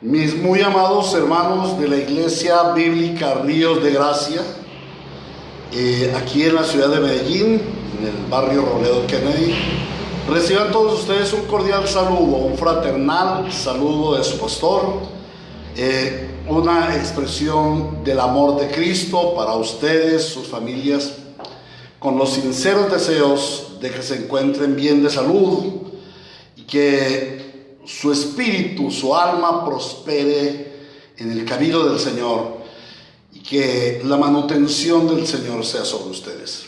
Mis muy amados hermanos de la Iglesia Bíblica Ríos de Gracia, aquí en la ciudad de Medellín, en el barrio Robledo Kennedy, reciban todos ustedes un cordial saludo, un fraternal saludo de su pastor, una expresión del amor de Cristo para ustedes, sus familias, con los sinceros deseos de que se encuentren bien de salud y que su espíritu, su alma prospere en el camino del Señor y que la manutención del Señor sea sobre ustedes.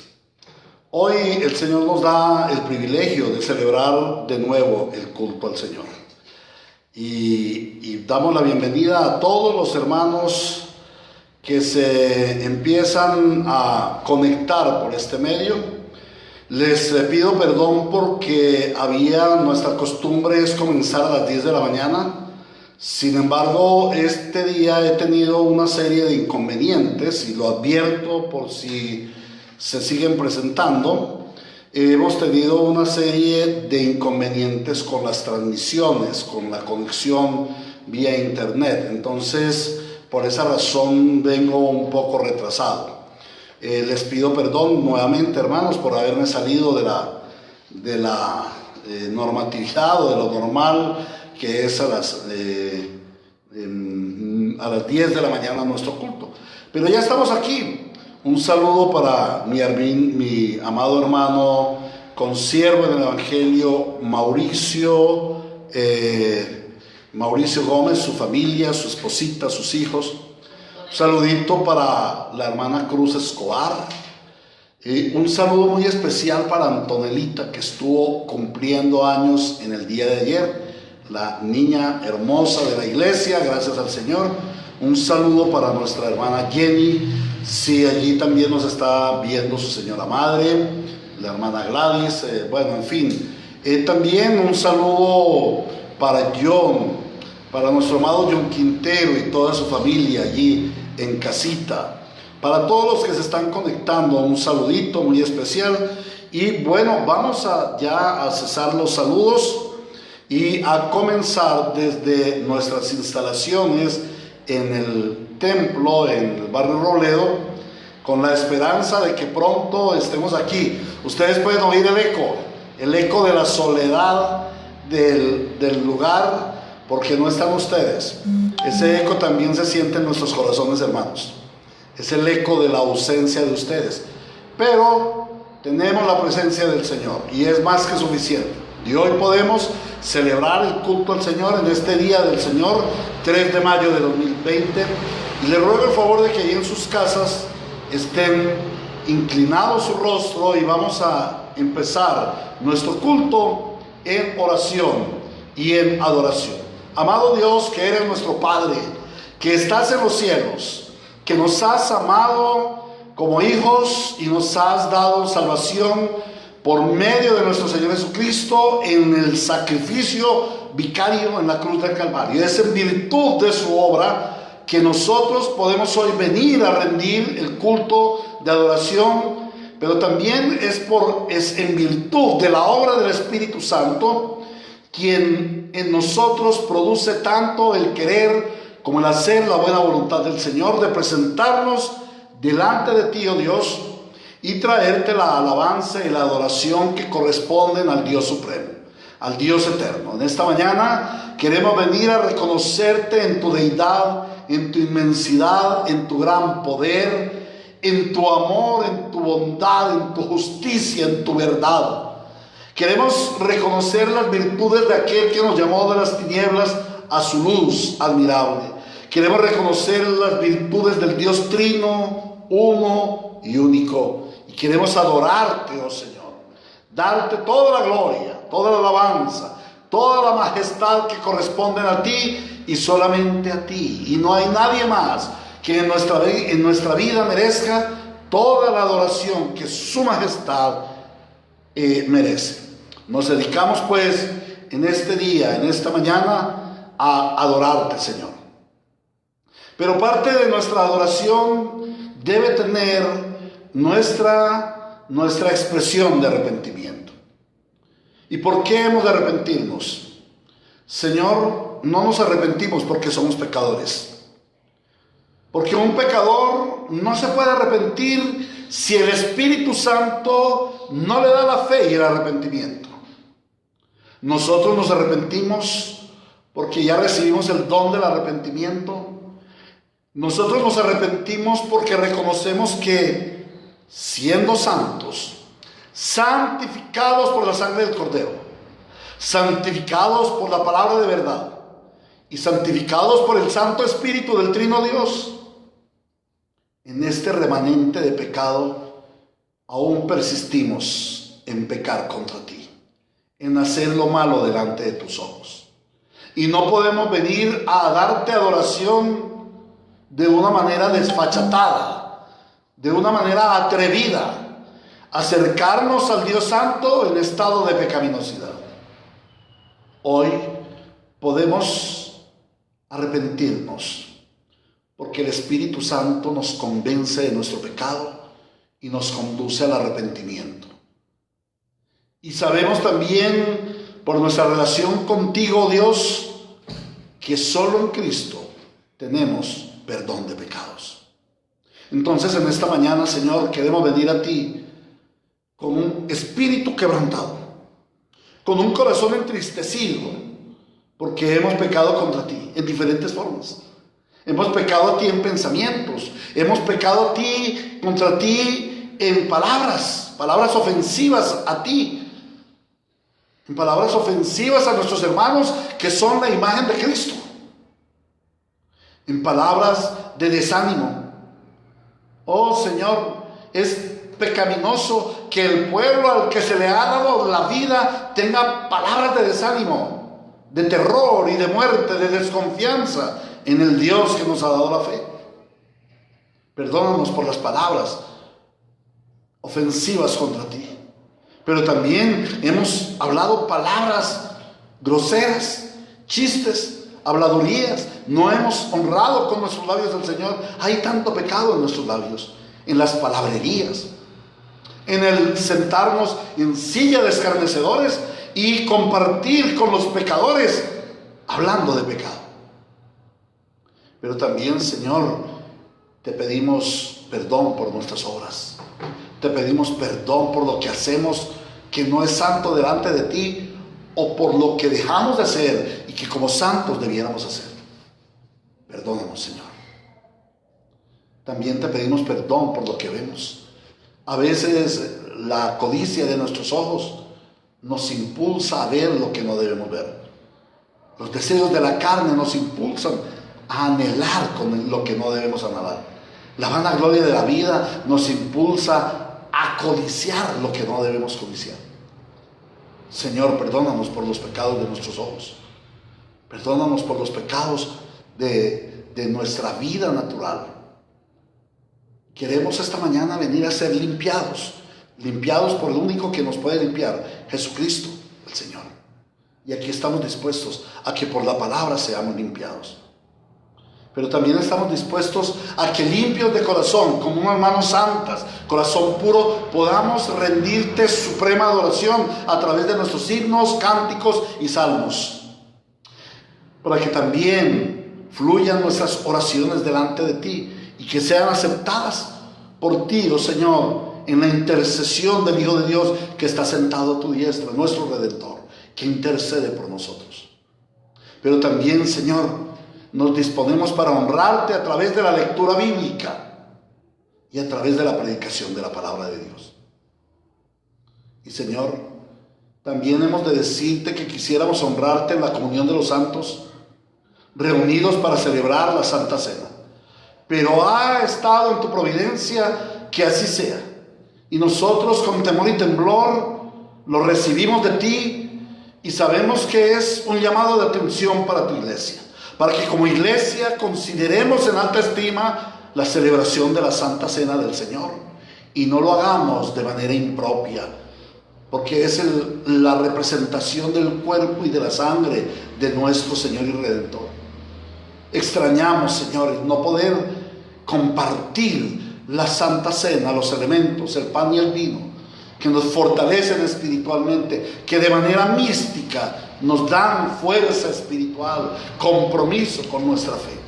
Hoy el Señor nos da el privilegio de celebrar de nuevo el culto al Señor y damos la bienvenida a todos los hermanos que se empiezan a conectar por este medio. Les pido perdón porque nuestra costumbre es comenzar a las 10 de la mañana. Sin embargo, este día he tenido una serie de inconvenientes y lo advierto por si se siguen presentando. Hemos tenido una serie de inconvenientes con las transmisiones, con la conexión vía internet. Entonces, por esa razón vengo un poco retrasado. Les pido perdón nuevamente, hermanos, por haberme salido de la normatividad o de lo normal que es a las 10 de la mañana nuestro culto. Pero ya estamos aquí. Un saludo para mi amado hermano, consiervo en el Evangelio, Mauricio Gómez, su familia, su esposita, sus hijos. Un saludito para la hermana Cruz Escobar. Un saludo muy especial para Antonelita, que estuvo cumpliendo años en el día de ayer. La niña hermosa de la iglesia, gracias al Señor. Un saludo para nuestra hermana Jenny. Sí, allí también nos está viendo su señora madre, la hermana Gladys. Bueno, en fin. También un saludo para John, para nuestro amado John Quintero y toda su familia allí en casita. Para todos los que se están conectando, un saludito muy especial. Y bueno, vamos ya a cesar los saludos y a comenzar desde nuestras instalaciones en el templo, en el barrio Robledo, con la esperanza de que pronto estemos aquí. Ustedes pueden oír el eco de la soledad del lugar, porque no están ustedes. Ese eco también se siente en nuestros corazones, hermanos. Es el eco de la ausencia de ustedes. Pero tenemos la presencia del Señor y es más que suficiente. Y hoy podemos celebrar el culto al Señor en este día del Señor, 3 de mayo de 2020. Y les ruego el favor de que ahí en sus casas estén inclinados su rostro y vamos a empezar nuestro culto en oración y en adoración. Amado Dios, que eres nuestro Padre, que estás en los cielos, que nos has amado como hijos y nos has dado salvación por medio de nuestro Señor Jesucristo en el sacrificio vicario en la cruz del Calvario. Es en virtud de su obra que nosotros podemos hoy venir a rendir el culto de adoración, pero también es en virtud de la obra del Espíritu Santo quien en nosotros produce tanto el querer como el hacer la buena voluntad del Señor, de presentarnos delante de ti, oh Dios, y traerte la alabanza y la adoración que corresponden al Dios supremo, al Dios eterno. En esta mañana queremos venir a reconocerte en tu deidad, en tu inmensidad, en tu gran poder, en tu amor, en tu bondad, en tu justicia, en tu verdad. Queremos reconocer las virtudes de aquel que nos llamó de las tinieblas a su luz admirable. Queremos reconocer las virtudes del Dios trino, uno y único. Y queremos adorarte, oh Señor. Darte toda la gloria, toda la alabanza, toda la majestad que corresponden a ti y solamente a ti. Y no hay nadie más que en nuestra vida merezca toda la adoración que su majestad merece. Nos dedicamos pues en este día, en esta mañana, a adorarte, Señor. Pero parte de nuestra adoración debe tener nuestra expresión de arrepentimiento. ¿Y por qué hemos de arrepentirnos? Señor, no nos arrepentimos porque somos pecadores. Porque un pecador no se puede arrepentir si el Espíritu Santo no le da la fe y el arrepentimiento. Nosotros nos arrepentimos porque ya recibimos el don del arrepentimiento. Nosotros nos arrepentimos porque reconocemos que, siendo santos, santificados por la sangre del Cordero, santificados por la palabra de verdad y santificados por el Santo Espíritu del Trino Dios, en este remanente de pecado aún persistimos en pecar contra ti, en hacer lo malo delante de tus ojos. Y no podemos venir a darte adoración de una manera desfachatada, de una manera atrevida, acercarnos al Dios Santo en estado de pecaminosidad. Hoy podemos arrepentirnos porque el Espíritu Santo nos convence de nuestro pecado y nos conduce al arrepentimiento. Y sabemos también por nuestra relación contigo, Dios, que solo en Cristo tenemos perdón de pecados. Entonces en esta mañana, Señor, queremos venir a ti con un espíritu quebrantado, con un corazón entristecido, porque hemos pecado contra ti en diferentes formas. Hemos pecado a ti en pensamientos, hemos pecado contra ti en palabras ofensivas a ti, en palabras ofensivas a nuestros hermanos que son la imagen de Cristo, en palabras de desánimo. Oh Señor, es pecaminoso que el pueblo al que se le ha dado la vida tenga palabras de desánimo, de terror y de muerte, de desconfianza en el Dios que nos ha dado la fe. Perdónanos por las palabras ofensivas contra ti, pero también hemos hablado palabras groseras, chistes, habladurías. No hemos honrado con nuestros labios al Señor. Hay tanto pecado en nuestros labios, en las palabrerías, en el sentarnos en silla de escarnecedores y compartir con los pecadores hablando de pecado. Pero también, Señor, te pedimos perdón por nuestras obras. Te pedimos perdón por lo que hacemos que no es santo delante de ti, o por lo que dejamos de hacer y que como santos debiéramos hacer. Perdónanos, Señor. También te pedimos perdón por lo que vemos. A veces la codicia de nuestros ojos nos impulsa a ver lo que no debemos ver. Los deseos de la carne nos impulsan a anhelar con lo que no debemos anhelar. La vanagloria de la vida nos impulsa a codiciar lo que no debemos codiciar. Señor, perdónanos por los pecados de nuestros ojos. Perdónanos por los pecados de nuestra vida natural. Queremos esta mañana venir a ser limpiados por el único que nos puede limpiar, Jesucristo, el Señor. Y aquí estamos dispuestos a que por la palabra seamos limpiados. Pero también estamos dispuestos a que limpios de corazón, como unas manos santas, corazón puro, podamos rendirte suprema adoración a través de nuestros himnos, cánticos y salmos. Para que también fluyan nuestras oraciones delante de ti y que sean aceptadas por ti, oh Señor, en la intercesión del Hijo de Dios que está sentado a tu diestra, nuestro Redentor, que intercede por nosotros. Pero también, Señor, nos disponemos para honrarte a través de la lectura bíblica y a través de la predicación de la palabra de Dios. Y Señor, también hemos de decirte que quisiéramos honrarte en la comunión de los santos, reunidos para celebrar la Santa Cena. Pero ha estado en tu providencia que así sea. Y nosotros con temor y temblor lo recibimos de ti y sabemos que es un llamado de atención para tu iglesia. Para que como iglesia consideremos en alta estima la celebración de la Santa Cena del Señor y no lo hagamos de manera impropia, porque es la representación del cuerpo y de la sangre de nuestro Señor y Redentor. Extrañamos, Señor, no poder compartir la Santa Cena, los elementos, el pan y el vino, que nos fortalecen espiritualmente, que de manera mística nos dan fuerza espiritual, compromiso con nuestra fe.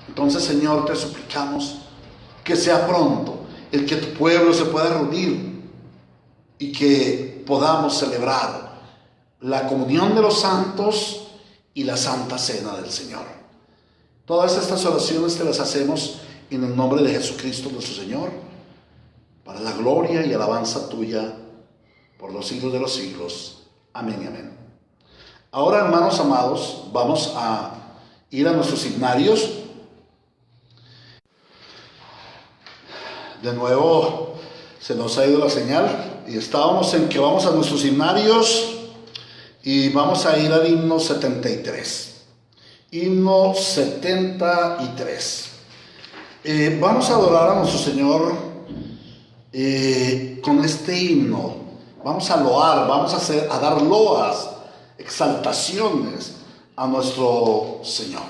Entonces, Señor, te suplicamos que sea pronto el que tu pueblo se pueda reunir y que podamos celebrar la comunión de los santos y la Santa Cena del Señor. Todas estas oraciones te las hacemos en el nombre de Jesucristo nuestro Señor, para la gloria y alabanza tuya por los siglos de los siglos. Amén y amén. Ahora, hermanos amados, vamos a ir a nuestros himnarios. De nuevo se nos ha ido la señal y estábamos en que vamos a nuestros himnarios y vamos a ir al himno 73. Himno 73. Vamos a adorar a nuestro Señor con este himno. Vamos a loar, vamos a dar loas, exaltaciones a nuestro Señor.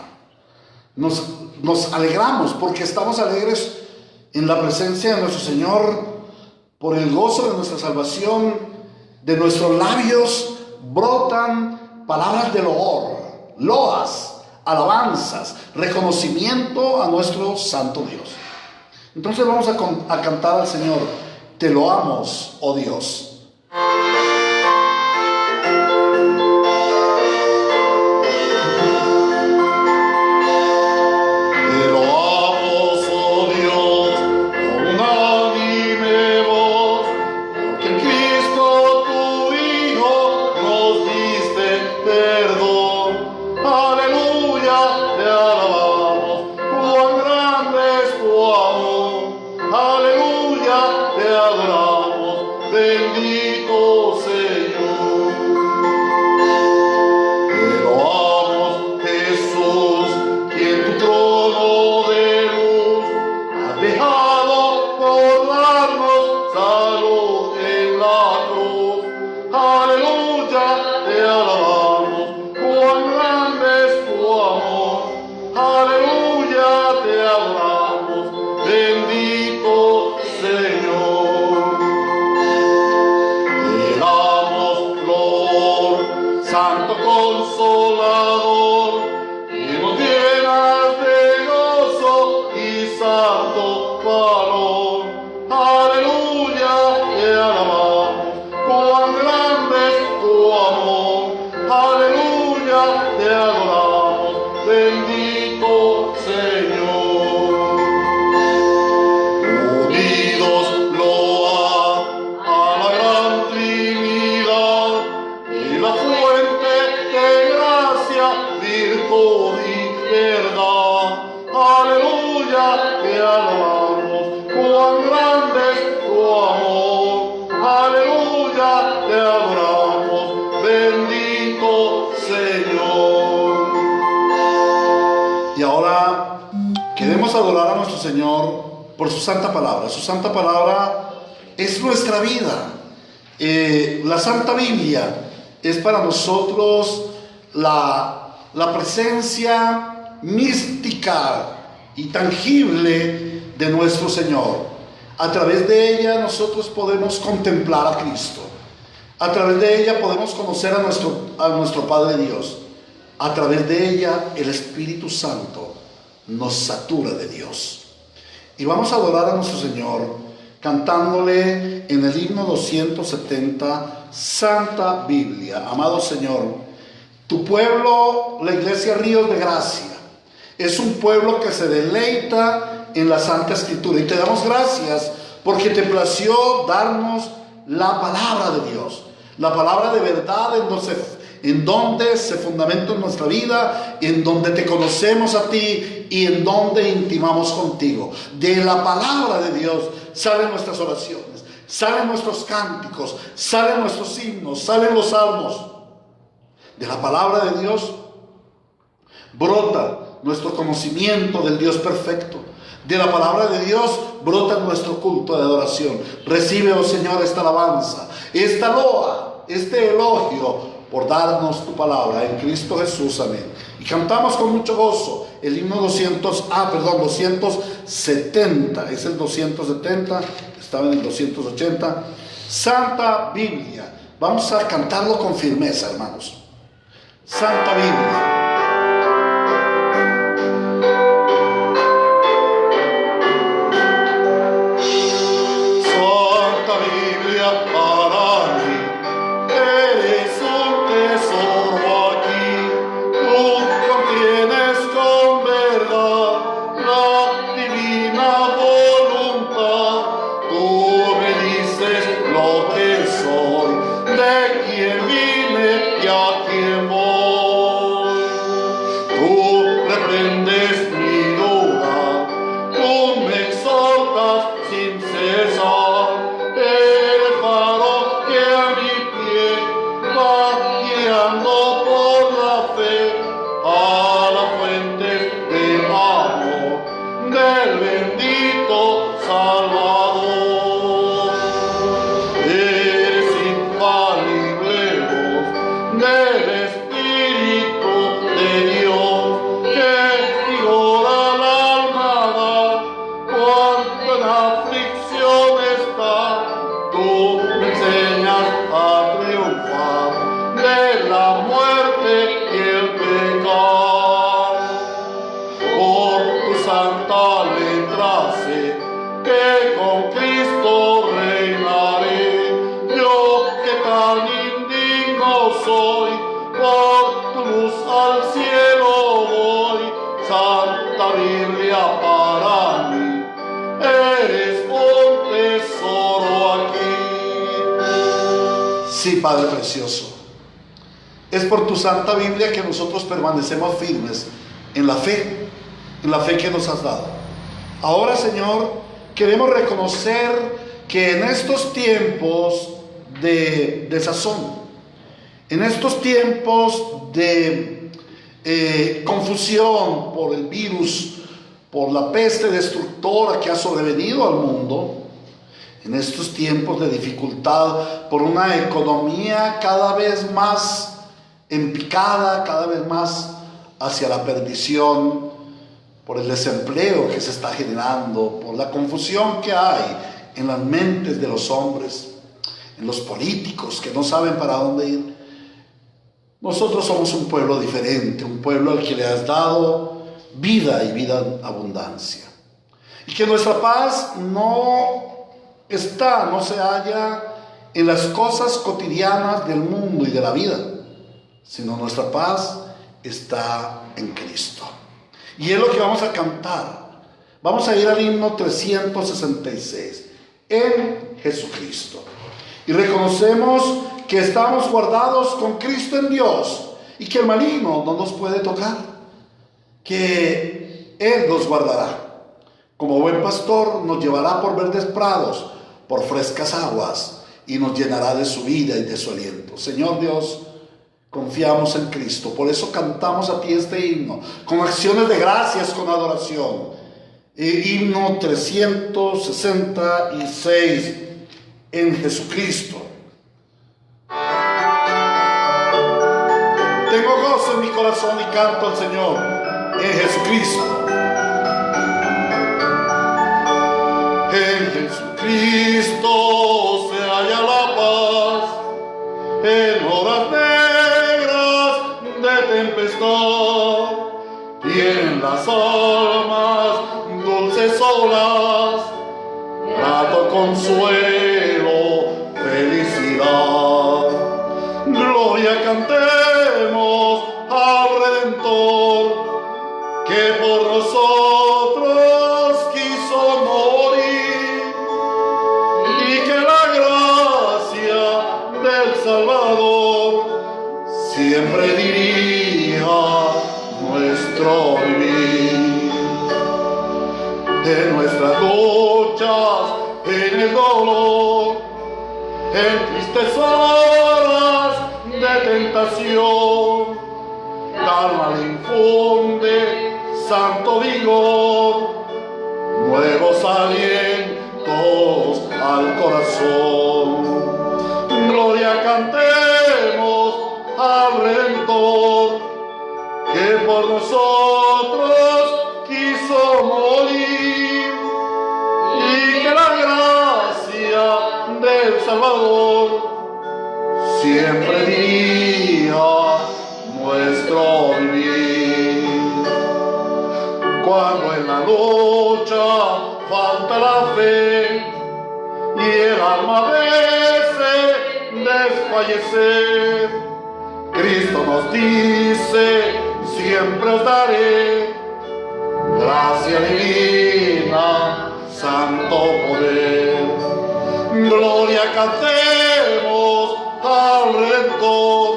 Nos alegramos porque estamos alegres en la presencia de nuestro Señor, por el gozo de nuestra salvación. De nuestros labios brotan palabras de loor, loas, alabanzas, reconocimiento a nuestro santo Dios. Entonces vamos a cantar al Señor: te loamos, oh Dios. Adorar a nuestro Señor por su santa palabra. Su santa palabra es nuestra vida. La Santa Biblia es para nosotros la presencia mística y tangible de nuestro Señor. A través de ella nosotros podemos contemplar a Cristo. A través de ella podemos conocer a nuestro Padre Dios. A través de ella el Espíritu Santo nos satura de Dios. Y vamos a adorar a nuestro Señor cantándole en el himno 270, Santa Biblia. Amado Señor, tu pueblo, la Iglesia Ríos de Gracia, es un pueblo que se deleita en la Santa Escritura. Y te damos gracias porque te plació darnos la palabra de Dios, la palabra de verdad en donde se fundamenta en nuestra vida, en donde te conocemos a ti y en donde intimamos contigo. De la palabra de Dios salen nuestras oraciones, salen nuestros cánticos, salen nuestros himnos, salen los salmos. De la palabra de Dios brota nuestro conocimiento del Dios perfecto. De la palabra de Dios brota nuestro culto de adoración. Recibe, oh Señor, esta alabanza, esta loa, este elogio por darnos tu palabra en Cristo Jesús. Amén. Y cantamos con mucho gozo el himno 270, es el 270, estaba en el 280. Santa Biblia, Vamos a cantarlo con firmeza, hermanos. Santa Biblia. Para mí eres un tesoro aquí, tú contienes con verdad la divina voluntad, tú me dices lo que soy, de quién vine y a quién voy, tú reprendes mi duda, tú me exhortas sin cesar. Para mí eres un tesoro aquí. Sí, Padre precioso, es por tu Santa Biblia que nosotros permanecemos firmes en la fe que nos has dado. Ahora, Señor, queremos reconocer que en estos tiempos de desazón, en estos tiempos de confusión por el virus, por la peste destructora que ha sobrevenido al mundo, en estos tiempos de dificultad, por una economía cada vez más empicada, cada vez más hacia la perdición, por el desempleo que se está generando, por la confusión que hay en las mentes de los hombres, en los políticos que no saben para dónde ir. Nosotros somos un pueblo diferente, un pueblo al que le has dado vida y vida en abundancia. Y que nuestra paz no se halla en las cosas cotidianas del mundo y de la vida, sino nuestra paz está en Cristo. Y es lo que vamos a cantar. Vamos a ir al himno 366, en Jesucristo. Y reconocemos que estamos guardados con Cristo en Dios y que el maligno no nos puede tocar, que Él nos guardará. Como buen pastor nos llevará por verdes prados, por frescas aguas, y nos llenará de su vida y de su aliento. Señor Dios, confiamos en Cristo, por eso cantamos a ti este himno, con acciones de gracias, con adoración. Himno 366, en Jesucristo. Tengo gozo en mi corazón y canto al Señor, en Jesucristo. En Jesucristo se halla la paz, en horas negras de tempestad, tienen las almas dulces olas, grato consuelo, felicidad. Gloria cantemos al Redentor, que por nosotros quiso morir, y que la gracia del Salvador siempre dirija nuestro vivir. En nuestras luchas, en el dolor, en tristes horas de tentación, calma le infunde santo vigor, nuevos alientos al corazón. Gloria cantemos al Redentor, que por nosotros quiso morir, y que la gracia del Salvador siempre diría nuestro vivir. Cuando en la lucha falta la fe y el alma parece desfallecer, Cristo nos dice: siempre os daré gracia divina, santo poder. Gloria cantemos al Redentor,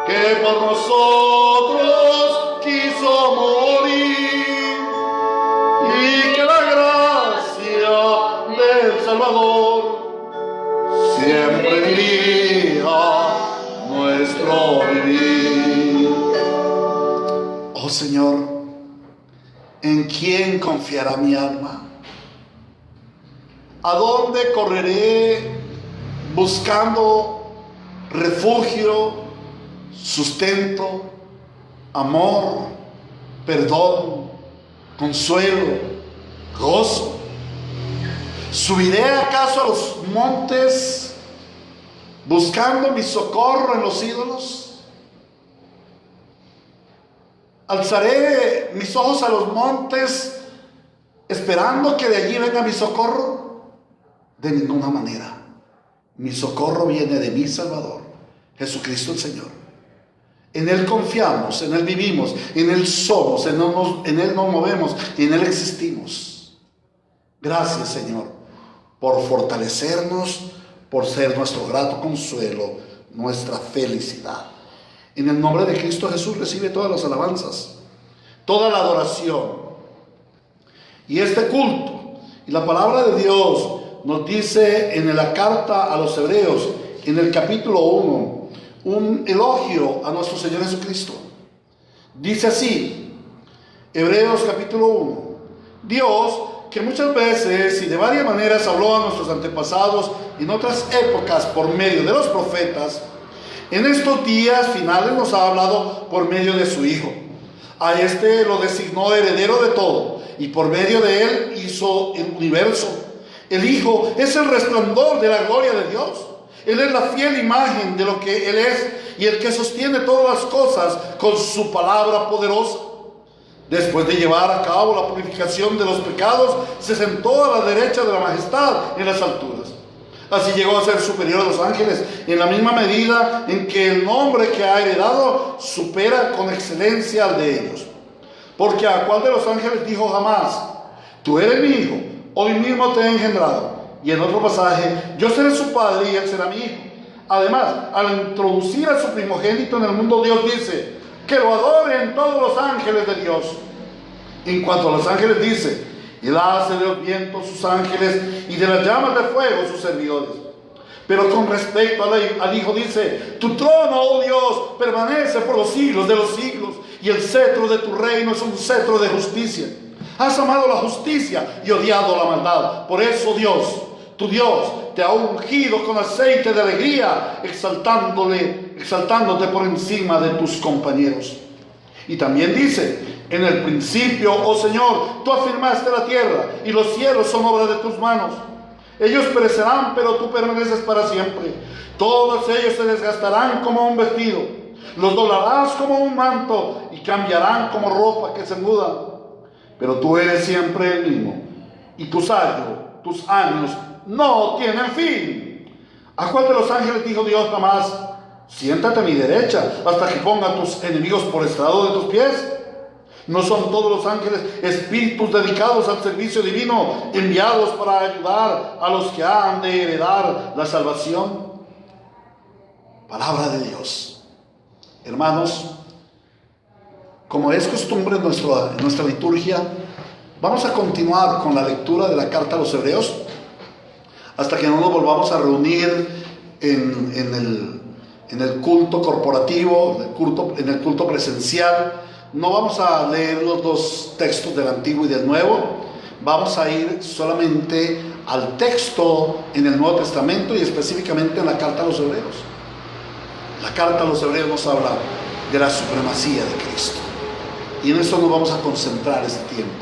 que por nosotros quiso morir, y que la gracia del Salvador siempre dirija nuestro vivir. Oh Señor, ¿en quién confiará mi alma? ¿A dónde correré buscando refugio, sustento, amor, perdón, consuelo, gozo? ¿Subiré acaso a los montes buscando mi socorro en los ídolos? ¿Alzaré mis ojos a los montes esperando que de allí venga mi socorro? De ninguna manera. Mi socorro viene de mi Salvador, Jesucristo el Señor. En Él confiamos, en Él vivimos, en Él somos, en Él nos movemos y en Él existimos. Gracias, Señor, por fortalecernos, por ser nuestro grato consuelo, nuestra felicidad. En el nombre de Cristo Jesús recibe todas las alabanzas, toda la adoración. Y este culto y la palabra de Dios nos dice en la carta a los Hebreos, en el capítulo 1, un elogio a nuestro Señor Jesucristo. Dice así, Hebreos capítulo 1: Dios, que muchas veces y de varias maneras habló a nuestros antepasados en otras épocas por medio de los profetas, en estos días finales nos ha hablado por medio de su Hijo. A este lo designó heredero de todo, y por medio de él hizo el universo. El Hijo es el resplandor de la gloria de Dios. Él es la fiel imagen de lo que Él es, y el que sostiene todas las cosas con su palabra poderosa. Después de llevar a cabo la purificación de los pecados, se sentó a la derecha de la majestad en las alturas. Así llegó a ser superior a los ángeles, en la misma medida en que el nombre que ha heredado supera con excelencia al de ellos. Porque ¿a cuál de los ángeles dijo jamás: tú eres mi hijo, hoy mismo te he engendrado? Y en otro pasaje: yo seré su padre y él será mi hijo. Además, al introducir a su primogénito en el mundo, Dios dice: que lo adoren todos los ángeles de Dios. En cuanto a los ángeles dice: él hace de los vientos sus ángeles y de las llamas de fuego sus servidores. Pero con respecto al Hijo dice: tu trono, oh Dios, permanece por los siglos de los siglos, y el cetro de tu reino es un cetro de justicia. Has amado la justicia y odiado la maldad. Por eso Dios, tu Dios, te ha ungido con aceite de alegría, exaltándote por encima de tus compañeros. Y también dice: en el principio, oh Señor, tú afirmaste la tierra, y los cielos son obra de tus manos. Ellos perecerán, pero tú permaneces para siempre. Todos ellos se desgastarán como un vestido, los doblarás como un manto, y cambiarán como ropa que se muda. Pero tú eres siempre el mismo, y tus años no tienen fin. ¿A cuál de los ángeles dijo Dios jamás: siéntate a mi derecha hasta que ponga a tus enemigos por estrado de tus pies? ¿No son todos los ángeles espíritus dedicados al servicio divino, enviados para ayudar a los que han de heredar la salvación? Palabra de Dios. Hermanos, como es costumbre en nuestra liturgia, vamos a continuar con la lectura de la carta a los Hebreos hasta que no nos volvamos a reunir en el culto corporativo, en el culto presencial. No vamos a leer los dos textos del Antiguo y del Nuevo. Vamos a ir solamente al texto en el Nuevo Testamento y específicamente en la carta a los Hebreos. La carta a los Hebreos nos habla de la supremacía de Cristo. Y en esto nos vamos a concentrar este tiempo,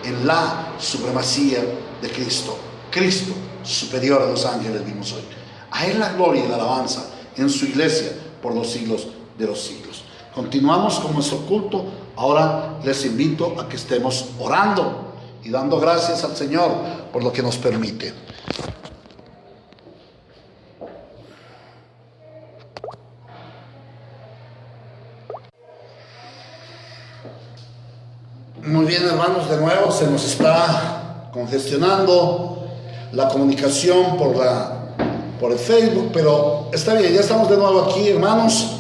en la supremacía de Cristo. Cristo superior a los ángeles vimos hoy. A Él la gloria y la alabanza en su iglesia por los siglos de los siglos. Continuamos con nuestro culto. Ahora les invito a que estemos orando y dando gracias al Señor por lo que nos permite. Muy bien, hermanos, de nuevo se nos está congestionando la comunicación por el Facebook, pero está bien, ya estamos de nuevo aquí, hermanos.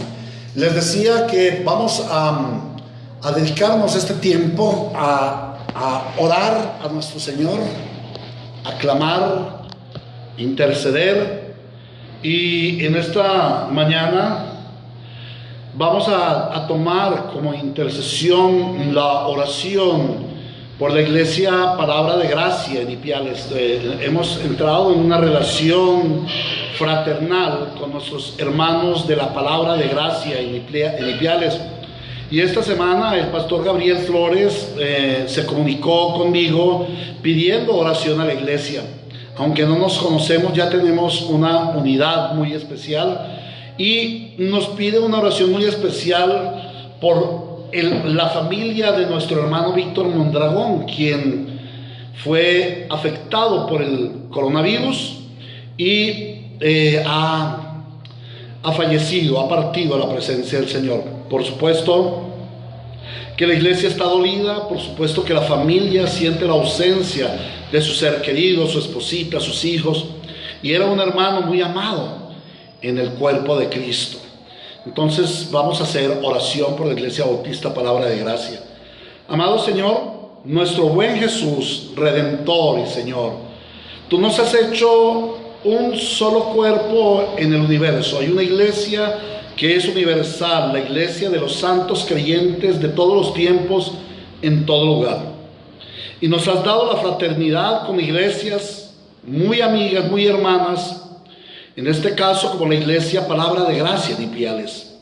Les decía que vamos a dedicarnos este tiempo a orar a nuestro Señor, a clamar, interceder, y en esta mañana vamos a tomar como intercesión la oración por la iglesia Palabra de Gracia en Ipiales. Hemos entrado en una relación fraternal con nuestros hermanos de la Palabra de Gracia en Ipiales. Y esta semana el pastor Gabriel Flores se comunicó conmigo pidiendo oración a la iglesia. Aunque no nos conocemos, ya tenemos una unidad muy especial. Y nos pide una oración muy especial por la familia de nuestro hermano Víctor Mondragón, quien fue afectado por el coronavirus y ha fallecido, ha partido a la presencia del Señor. Por supuesto que la iglesia está dolida, por supuesto que la familia siente la ausencia de su ser querido, su esposita, sus hijos, y era un hermano muy amado en el cuerpo de Cristo. Entonces vamos a hacer oración por la Iglesia Bautista Palabra de Gracia. Amado Señor, nuestro buen Jesús, Redentor y Señor, tú nos has hecho un solo cuerpo en el universo. Hay una iglesia que es universal, la iglesia de los santos creyentes de todos los tiempos, en todo lugar. Y nos has dado la fraternidad con iglesias muy amigas, muy hermanas, en este caso como la iglesia Palabra de Gracia de Ipiales.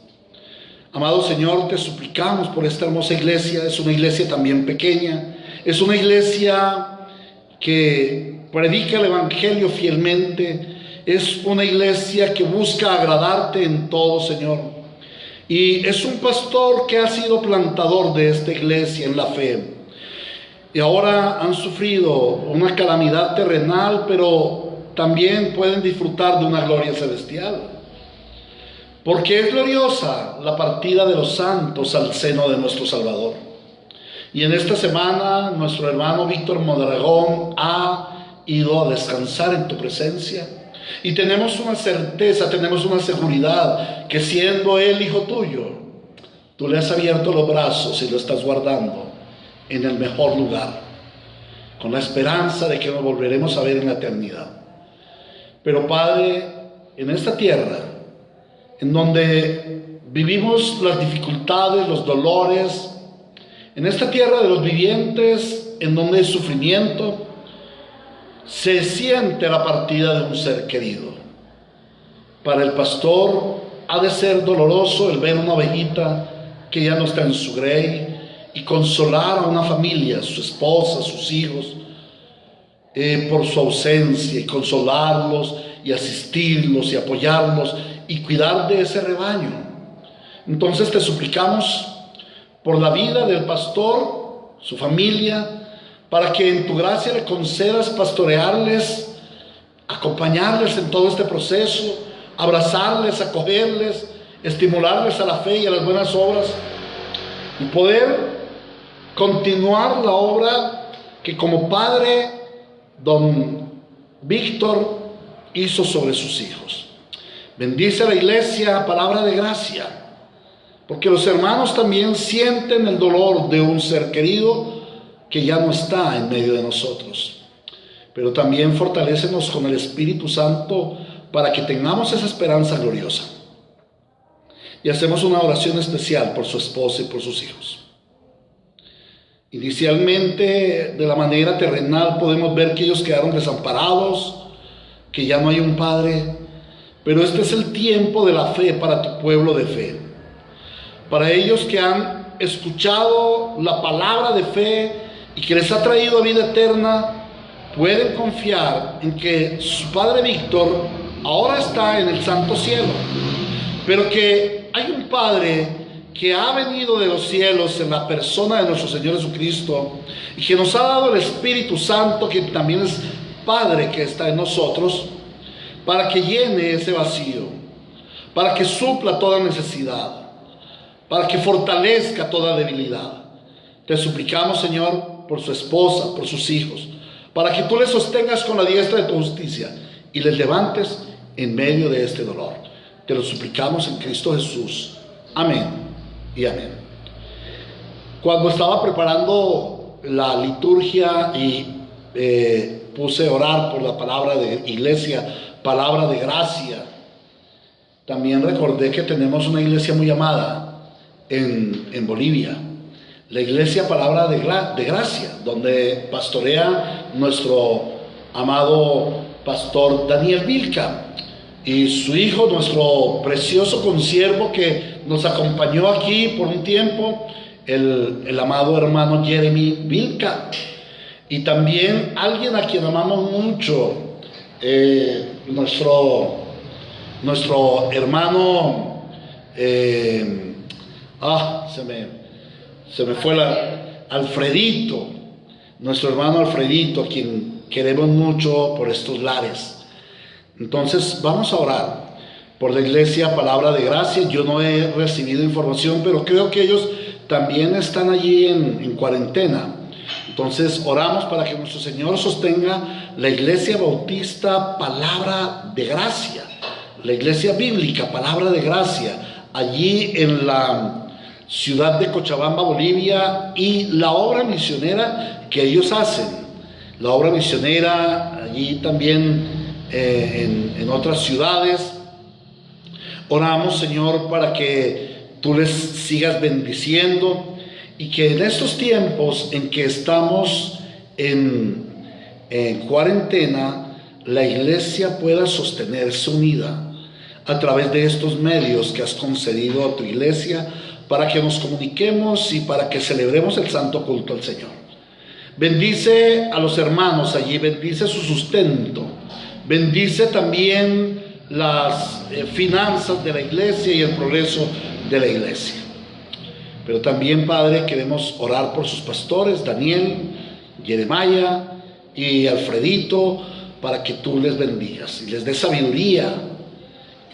Amado Señor, te suplicamos por esta hermosa iglesia. Es una iglesia también pequeña, es una iglesia que predica el evangelio fielmente, es una iglesia que busca agradarte en todo, Señor, y es un pastor que ha sido plantador de esta iglesia en la fe, y ahora han sufrido una calamidad terrenal, pero también pueden disfrutar de una gloria celestial, porque es gloriosa la partida de los santos al seno de nuestro Salvador. Y en esta semana nuestro hermano Víctor Mondragón ha ido a descansar en tu presencia, y tenemos una certeza, tenemos una seguridad, que siendo él hijo tuyo, tú le has abierto los brazos y lo estás guardando en el mejor lugar, con la esperanza de que nos volveremos a ver en la eternidad. Pero Padre, en esta tierra, en donde vivimos las dificultades, los dolores, en esta tierra de los vivientes, en donde hay sufrimiento, se siente la partida de un ser querido. Para el pastor ha de ser doloroso el ver una ovejita que ya no está en su grey, y consolar a una familia, su esposa, sus hijos, por su ausencia, y consolarlos y asistirlos y apoyarlos y cuidar de ese rebaño. Entonces te suplicamos por la vida del pastor, su familia, para que en tu gracia le concedas pastorearles, acompañarles en todo este proceso, abrazarles, acogerles, estimularles a la fe y a las buenas obras, y poder continuar la obra que como padre don Víctor hizo sobre sus hijos. Bendice a la iglesia Palabra de Gracia, porque los hermanos también sienten el dolor de un ser querido que ya no está en medio de nosotros. Pero también fortalécenos con el Espíritu Santo para que tengamos esa esperanza gloriosa. Y hacemos una oración especial por su esposa y por sus hijos. Inicialmente, de la manera terrenal, podemos ver que ellos quedaron desamparados, que ya no hay un padre, pero este es el tiempo de la fe para tu pueblo de fe. Para ellos que han escuchado la palabra de fe y que les ha traído vida eterna, pueden confiar en que su padre Víctor ahora está en el santo cielo, pero que hay un Padre que ha venido de los cielos en la persona de nuestro Señor Jesucristo y que nos ha dado el Espíritu Santo, que también es Padre que está en nosotros, para que llene ese vacío, para que supla toda necesidad, para que fortalezca toda debilidad. Te suplicamos, Señor, por su esposa, por sus hijos, para que tú les sostengas con la diestra de tu justicia y les levantes en medio de este dolor. Te lo suplicamos en Cristo Jesús. Amén y amén. Cuando estaba preparando la liturgia y puse a orar por la palabra de iglesia, palabra de gracia, también recordé que tenemos una iglesia muy amada en Bolivia, la iglesia Palabra de Gracia, donde pastorea nuestro amado pastor Daniel Vilca y su hijo, nuestro precioso consiervo que nos acompañó aquí por un tiempo, el amado hermano Jeremy Vilca, y también alguien a quien amamos mucho, nuestro hermano, se me fue Alfredito, nuestro hermano Alfredito, a quien queremos mucho por estos lares. Entonces vamos a orar por la iglesia Palabra de Gracia. Yo no he recibido información, pero creo que ellos también están allí en cuarentena. Entonces oramos para que nuestro Señor sostenga la iglesia bautista Palabra de Gracia, la iglesia bíblica Palabra de Gracia, allí en la ciudad de Cochabamba, Bolivia, y la obra misionera que ellos hacen, la obra misionera allí también en otras ciudades. Oramos, Señor, para que tú les sigas bendiciendo y que en estos tiempos en que estamos en cuarentena, la iglesia pueda sostenerse unida a través de estos medios que has concedido a tu iglesia, para que nos comuniquemos y para que celebremos el santo culto al Señor. Bendice a los hermanos allí, bendice su sustento, bendice también las finanzas de la iglesia y el progreso de la iglesia. Pero también, Padre, queremos orar por sus pastores, Daniel, Jeremiah y Alfredito, para que tú les bendigas y les des sabiduría,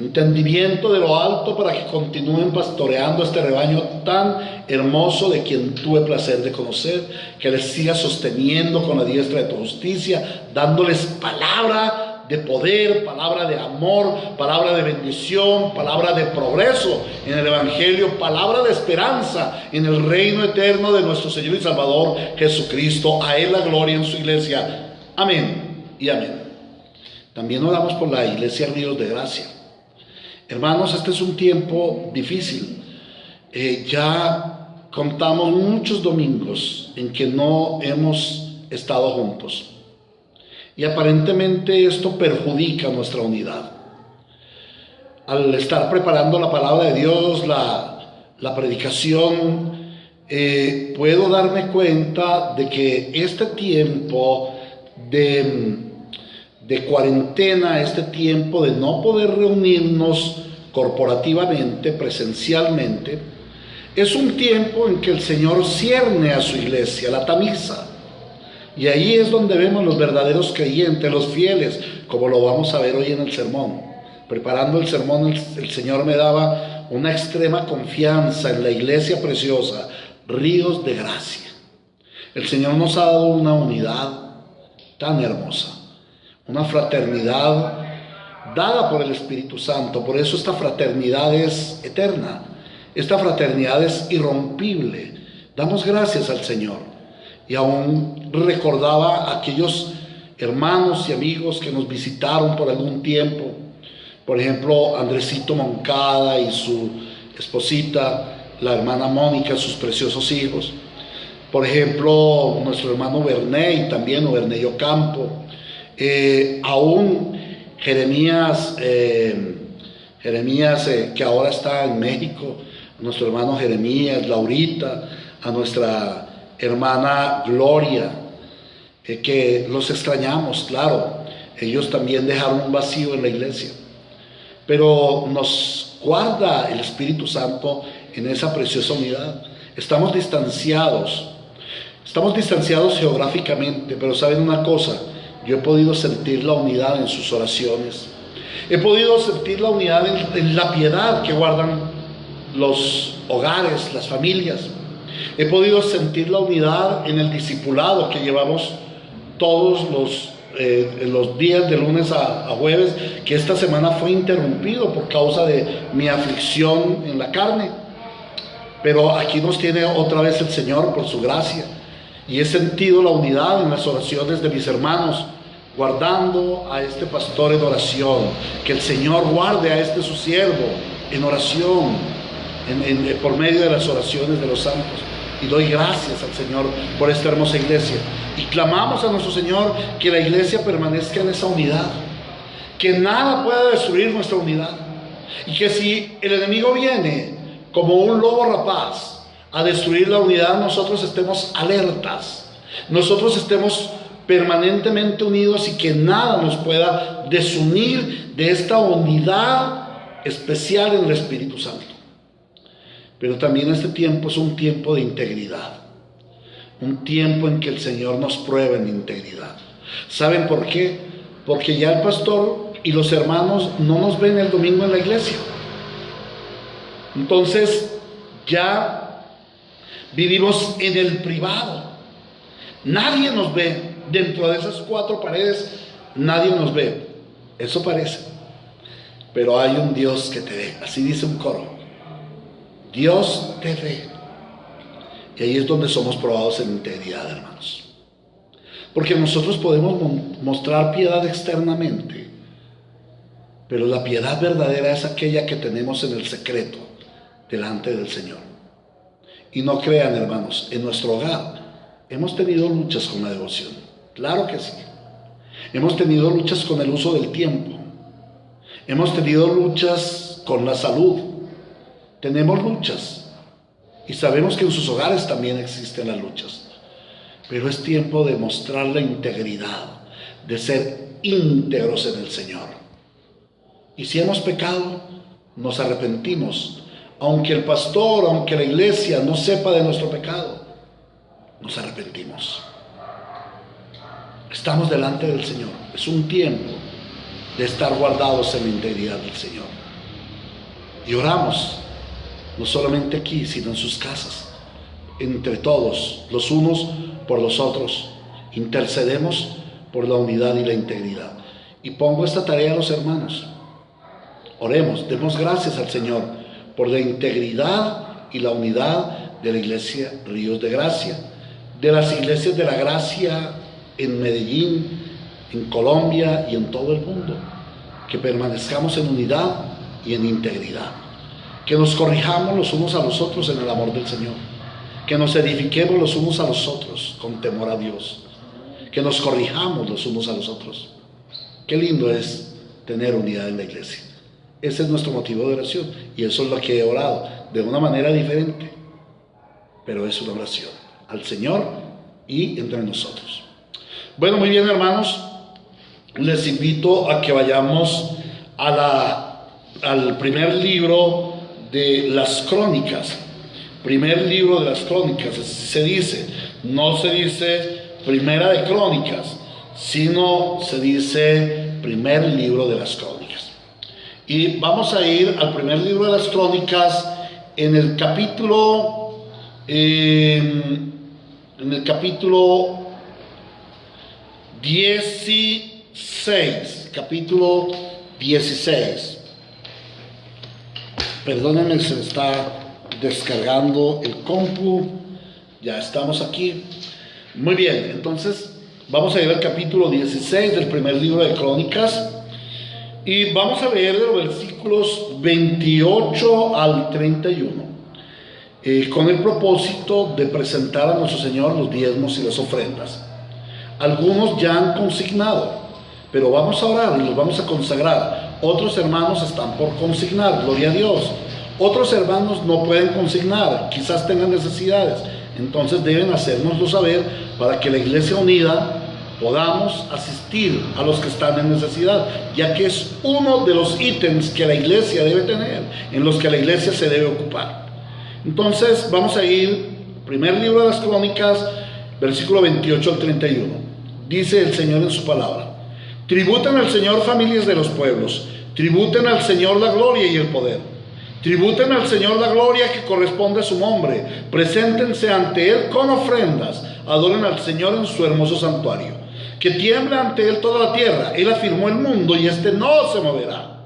entendimiento de lo alto, para que continúen pastoreando este rebaño tan hermoso de quien tuve placer de conocer, que les siga sosteniendo con la diestra de tu justicia, dándoles palabra de poder, palabra de amor, palabra de bendición, palabra de progreso en el Evangelio, palabra de esperanza en el reino eterno de nuestro Señor y Salvador Jesucristo. A Él la gloria en su iglesia. Amén y amén. También oramos por la iglesia Ríos de Gracia. Hermanos, este es un tiempo difícil. Ya contamos muchos domingos en que no hemos estado juntos. Y aparentemente esto perjudica nuestra unidad. Al estar preparando la palabra de Dios, la predicación, puedo darme cuenta de que este tiempo de cuarentena, este tiempo de no poder reunirnos corporativamente, presencialmente, es un tiempo en que el Señor cierne a su iglesia, la tamiza. Y ahí es donde vemos los verdaderos creyentes, los fieles, como lo vamos a ver hoy en el sermón. Preparando el sermón, el Señor me daba una extrema confianza en la iglesia preciosa, Ríos de Gracia. El Señor nos ha dado una unidad tan hermosa, una fraternidad dada por el Espíritu Santo. Por eso esta fraternidad es eterna, esta fraternidad es irrompible. Damos gracias al Señor. Y aún recordaba a aquellos hermanos y amigos que nos visitaron por algún tiempo. Por ejemplo, Andresito Moncada y su esposita, la hermana Mónica, sus preciosos hijos. Por ejemplo, nuestro hermano Berné y también Berné Ocampo. Aún Jeremías, que ahora está en México, nuestro hermano Jeremías, Laurita, a nuestra hermana Gloria, que los extrañamos, claro. Ellos también dejaron un vacío en la iglesia, pero nos guarda el Espíritu Santo en esa preciosa unidad. Estamos distanciados geográficamente, pero ¿saben una cosa? Yo he podido sentir la unidad en sus oraciones. He podido sentir la unidad en la piedad que guardan los hogares, las familias. He podido sentir la unidad en el discipulado que llevamos todos los días de lunes a jueves, que esta semana fue interrumpido por causa de mi aflicción en la carne. Pero aquí nos tiene otra vez el Señor por su gracia. Y he sentido la unidad en las oraciones de mis hermanos, guardando a este pastor en oración. Que el Señor guarde a este su siervo en oración, por medio de las oraciones de los santos. Y doy gracias al Señor por esta hermosa iglesia. Y clamamos a nuestro Señor que la iglesia permanezca en esa unidad. Que nada pueda destruir nuestra unidad. Y que si el enemigo viene como un lobo rapaz a destruir la unidad, nosotros estemos alertas. Nosotros estemos permanentemente unidos y que nada nos pueda desunir de esta unidad especial en el Espíritu Santo. Pero también este tiempo es un tiempo de integridad, un tiempo en que el Señor nos prueba en integridad. ¿Saben por qué? Porque ya el pastor y los hermanos no nos ven el domingo en la iglesia. Entonces ya vivimos en el privado. Nadie nos ve dentro de esas cuatro paredes, nadie nos ve. Eso parece, pero hay un Dios que te ve. Así dice un coro: Dios te ve. Y ahí es donde somos probados en integridad, hermanos. Porque nosotros podemos mostrar piedad externamente, pero la piedad verdadera es aquella que tenemos en el secreto, delante del Señor. Y no crean, hermanos, en nuestro hogar hemos tenido luchas con la devoción. Claro que sí. Hemos tenido luchas con el uso del tiempo. Hemos tenido luchas con la salud. Tenemos luchas y sabemos que en sus hogares también existen las luchas, pero es tiempo de mostrar la integridad, de ser íntegros en el Señor. Y si hemos pecado, nos arrepentimos, aunque el pastor, aunque la iglesia no sepa de nuestro pecado, nos arrepentimos. Estamos delante del Señor. Es un tiempo de estar guardados en la integridad del Señor. Y oramos, no solamente aquí, sino en sus casas, entre todos, los unos por los otros. Intercedemos por la unidad y la integridad. Y pongo esta tarea a los hermanos. Oremos, demos gracias al Señor por la integridad y la unidad de la iglesia Ríos de Gracia, de las iglesias de la gracia en Medellín, en Colombia y en todo el mundo. Que permanezcamos en unidad y en integridad. Que nos corrijamos los unos a los otros en el amor del Señor. Que nos edifiquemos los unos a los otros con temor a Dios. Que nos corrijamos los unos a los otros. Qué lindo es tener unidad en la iglesia. Ese es nuestro motivo de oración y eso es lo que he orado, de una manera diferente, pero es una oración al Señor y entre nosotros. Bueno, muy bien, hermanos, les invito a que vayamos al primer libro de las Crónicas. Primer libro de las Crónicas, así se dice. No se dice Primera de Crónicas, sino se dice primer libro de las Crónicas. Y vamos a ir al primer libro de las Crónicas en el capítulo 16. Capítulo 16. Perdónenme, se está descargando el compu. Ya estamos aquí. Muy bien, entonces vamos a ir al capítulo 16 del primer libro de Crónicas. Y vamos a leer de los versículos 28 al 31, con el propósito de presentar a nuestro Señor los diezmos y las ofrendas. Algunos ya han consignado, pero vamos a orar y los vamos a consagrar. Otros hermanos están por consignar, gloria a Dios. Otros hermanos no pueden consignar, quizás tengan necesidades. Entonces deben hacérnoslo saber para que la iglesia unida podamos asistir a los que están en necesidad, ya que es uno de los ítems que la iglesia debe tener, en los que la iglesia se debe ocupar. Entonces vamos a ir, primer libro de las Crónicas, versículo 28 al 31. Dice el Señor en su palabra: tributen al Señor familias de los pueblos, tributen al Señor la gloria y el poder. Tributen al Señor la gloria que corresponde a su nombre. Preséntense ante Él con ofrendas. Adoren al Señor en su hermoso santuario. Que tiemble ante Él toda la tierra. Él afirmó el mundo y este no se moverá.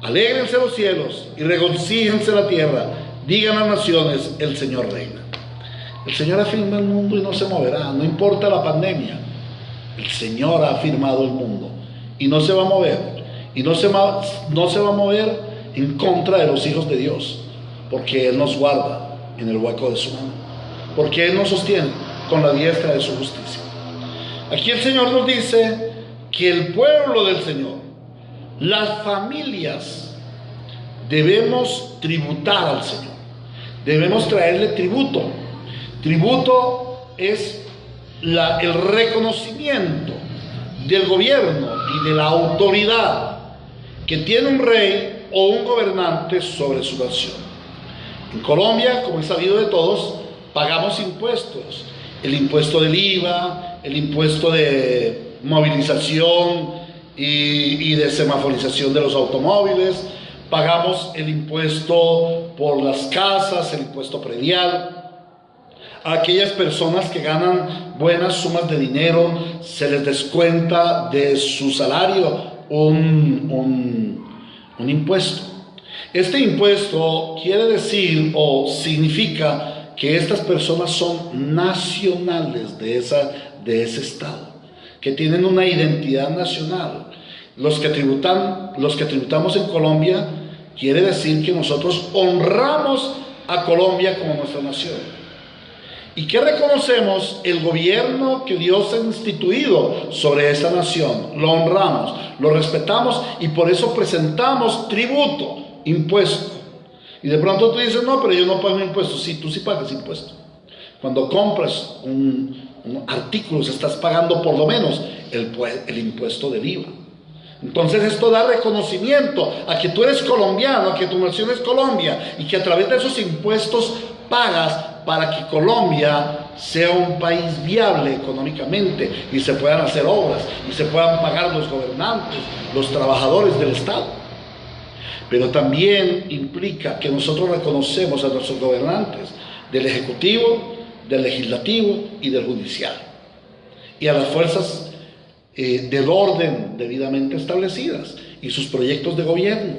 Alégrense los cielos y regocíjense la tierra. Digan a las naciones: el Señor reina. El Señor afirma el mundo y no se moverá. No importa la pandemia. El Señor ha afirmado el mundo y no se va a mover. Y no se va a mover en contra de los hijos de Dios, porque Él nos guarda en el hueco de su mano, porque Él nos sostiene con la diestra de su justicia. Aquí el Señor nos dice que el pueblo del Señor, las familias, debemos tributar al Señor, debemos traerle tributo. Tributo es el reconocimiento del gobierno y de la autoridad que tiene un rey o un gobernante sobre su nación. En Colombia, como es sabido de todos, pagamos impuestos: el impuesto del IVA, el impuesto de movilización y de semaforización de los automóviles, pagamos el impuesto por las casas, el impuesto predial. A aquellas personas que ganan buenas sumas de dinero se les descuenta de su salario un impuesto. Este impuesto quiere decir o significa que estas personas son nacionales de ese estado, que tienen una identidad nacional. Los que tributamos en Colombia, quiere decir que nosotros honramos a Colombia como nuestra nación. ¿Y qué reconocemos? El gobierno que Dios ha instituido sobre esa nación. Lo honramos, lo respetamos y por eso presentamos tributo, impuesto. Y de pronto tú dices: no, pero yo no pago impuestos. Sí, tú sí pagas impuesto. Cuando compras un artículo, estás pagando por lo menos el impuesto del IVA. Entonces esto da reconocimiento a que tú eres colombiano, a que tu nación es Colombia y que a través de esos impuestos pagas para que Colombia sea un país viable económicamente y se puedan hacer obras y se puedan pagar los gobernantes, los trabajadores del Estado. Pero también implica que nosotros reconocemos a nuestros gobernantes del Ejecutivo, del Legislativo y del Judicial, y a las fuerzas del orden debidamente establecidas y sus proyectos de gobierno.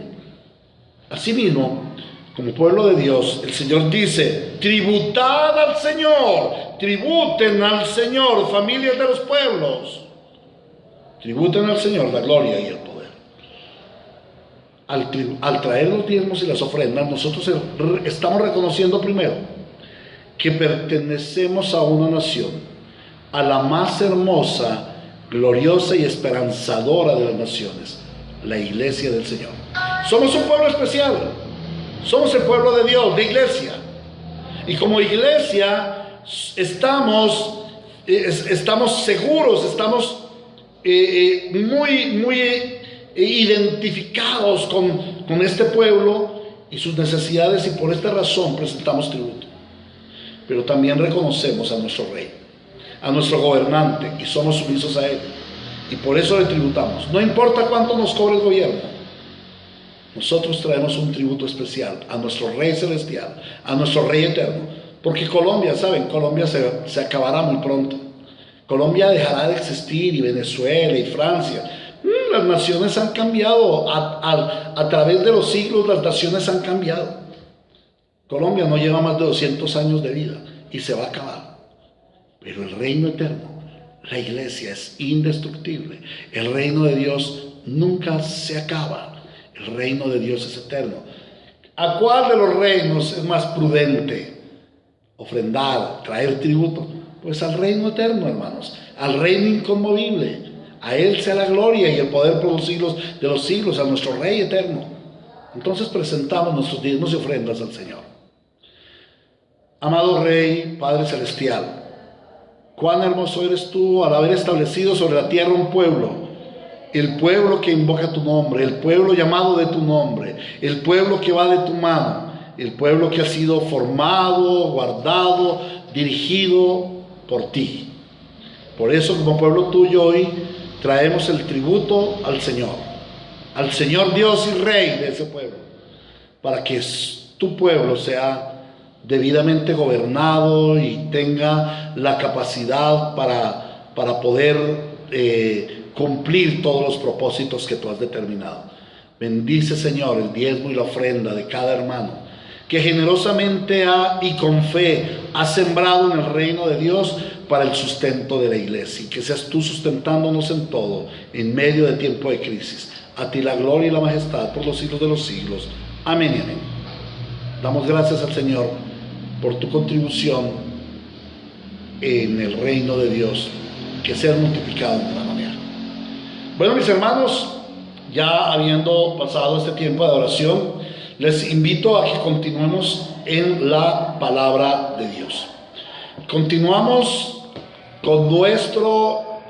Asimismo, como pueblo de Dios, el Señor dice: tributad al Señor, tributen al Señor, familias de los pueblos, tributen al Señor la gloria y el poder. Al traer los diezmos y las ofrendas, nosotros estamos reconociendo primero que pertenecemos a una nación, a la más hermosa, gloriosa y esperanzadora de las naciones, la iglesia del Señor. Somos un pueblo especial. Somos el pueblo de Dios, de iglesia. Y como iglesia estamos seguros, estamos muy identificados con este pueblo y sus necesidades, y por esta razón presentamos tributo. Pero también reconocemos a nuestro rey, a nuestro gobernante, y somos sumisos a él. Y por eso le tributamos. No importa cuánto nos cobre el gobierno. Nosotros traemos un tributo especial a nuestro Rey Celestial, a nuestro Rey Eterno, porque Colombia, ¿saben? Colombia se acabará muy pronto. Colombia dejará de existir, y Venezuela y Francia. Las naciones han cambiado, a través de los siglos las naciones han cambiado. Colombia no lleva más de 200 años de vida y se va a acabar. Pero el reino eterno, la iglesia, es indestructible. El reino de Dios nunca se acaba. El reino de Dios es eterno. ¿A cuál de los reinos es más prudente ofrendar, traer tributo? Pues al reino eterno, hermanos, al reino inconmovible. A Él sea la gloria y el poder por los siglos de los siglos, a nuestro Rey eterno. Entonces presentamos nuestros diezmos y ofrendas al Señor. Amado Rey, Padre Celestial, Cuán hermoso eres tú al haber establecido sobre la tierra un pueblo, el pueblo que invoca tu nombre, el pueblo llamado de tu nombre, el pueblo que va de tu mano, el pueblo que ha sido formado, guardado, dirigido por ti. Por eso, como pueblo tuyo, hoy traemos el tributo al Señor Dios y Rey de ese pueblo, para que tu pueblo sea debidamente gobernado y tenga la capacidad para poder cumplir todos los propósitos que tú has determinado. Bendice, Señor, el diezmo y la ofrenda de cada hermano que generosamente y con fe ha sembrado en el reino de Dios para el sustento de la iglesia, y que seas tú sustentándonos en todo, en medio de tiempo de crisis. A ti la gloria y la majestad por los siglos de los siglos. Amén y amén. Damos gracias al Señor por tu contribución en el reino de Dios, que sea multiplicado de una manera. Bueno, mis hermanos, ya habiendo pasado este tiempo de adoración, les invito a que continuemos en la palabra de Dios. Continuamos con nuestro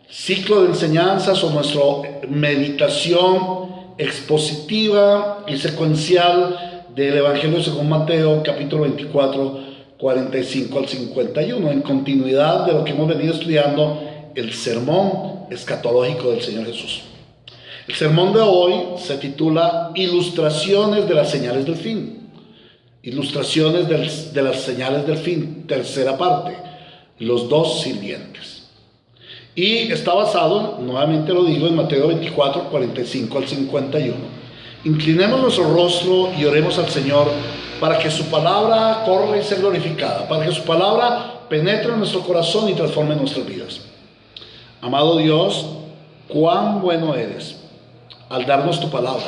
ciclo de enseñanzas, o nuestra meditación expositiva y secuencial del Evangelio según Mateo, capítulo 24, 45 al 51, en continuidad de lo que hemos venido estudiando, el sermón escatológico del Señor Jesús. El sermón de hoy se titula Ilustraciones de las señales del fin. Ilustraciones de las señales del fin, tercera parte, los dos sirvientes. Y está basado, nuevamente lo digo, en Mateo 24, 45 al 51. Inclinemos nuestro rostro y oremos al Señor para que su palabra corra y sea glorificada, para que su palabra penetre en nuestro corazón y transforme nuestras vidas. Amado Dios, cuán bueno eres al darnos tu palabra.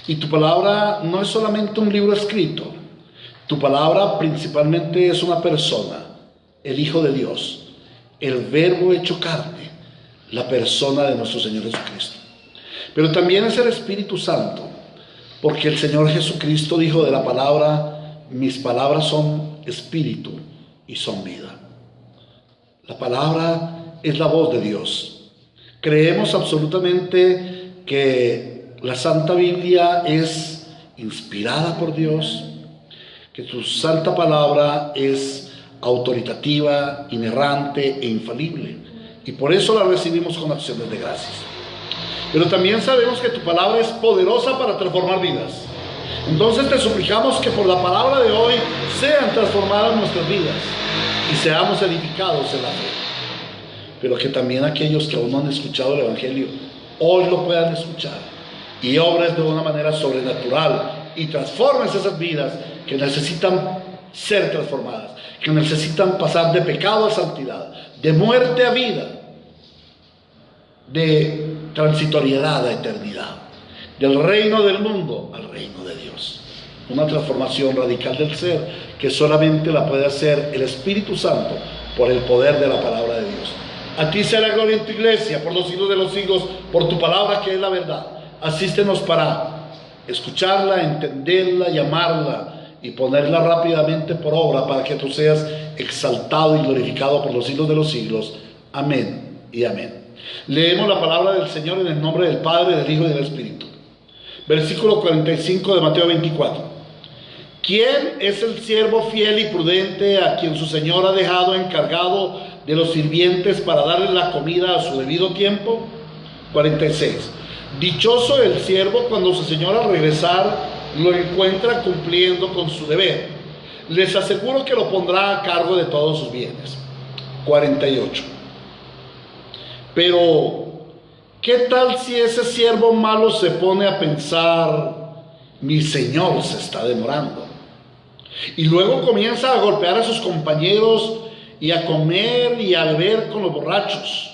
Y tu palabra no es solamente un libro escrito. Tu palabra principalmente es una persona, el Hijo de Dios, el Verbo hecho carne, la persona de nuestro Señor Jesucristo. Pero también es el Espíritu Santo, porque el Señor Jesucristo dijo de la palabra: mis palabras son espíritu y son vida. La palabra es la voz de Dios. Creemos absolutamente que la Santa Biblia es inspirada por Dios, que su santa palabra es autoritativa, inerrante e infalible, y por eso la recibimos con acciones de gracias. Pero también sabemos que tu palabra es poderosa para transformar vidas. Entonces te suplicamos que por la palabra de hoy sean transformadas nuestras vidas y seamos edificados en la fe. Pero que también aquellos que aún no han escuchado el Evangelio hoy lo puedan escuchar y obres de una manera sobrenatural y transformes esas vidas que necesitan ser transformadas, que necesitan pasar de pecado a santidad, de muerte a vida, de transitoriedad a eternidad, del reino del mundo al reino de Dios. Una transformación radical del ser que solamente la puede hacer el Espíritu Santo por el poder de la palabra de Dios. A ti sea la gloria en tu iglesia por los siglos de los siglos, por tu palabra que es la verdad. Asístenos para escucharla, entenderla, llamarla y ponerla rápidamente por obra, para que tú seas exaltado y glorificado por los siglos de los siglos. Amén y amén. Leemos la palabra del Señor en el nombre del Padre, del Hijo y del Espíritu. Versículo 45 de Mateo 24. ¿Quién es el siervo fiel y prudente a quien su Señor ha dejado encargado de los sirvientes para darle la comida a su debido tiempo? 46. Dichoso el siervo cuando su Señor al regresar lo encuentra cumpliendo con su deber. Les aseguro que lo pondrá a cargo de todos sus bienes. 48. Pero, ¿qué tal si ese siervo malo se pone a pensar: mi Señor se está demorando? Y luego comienza a golpear a sus compañeros y a comer y a beber con los borrachos.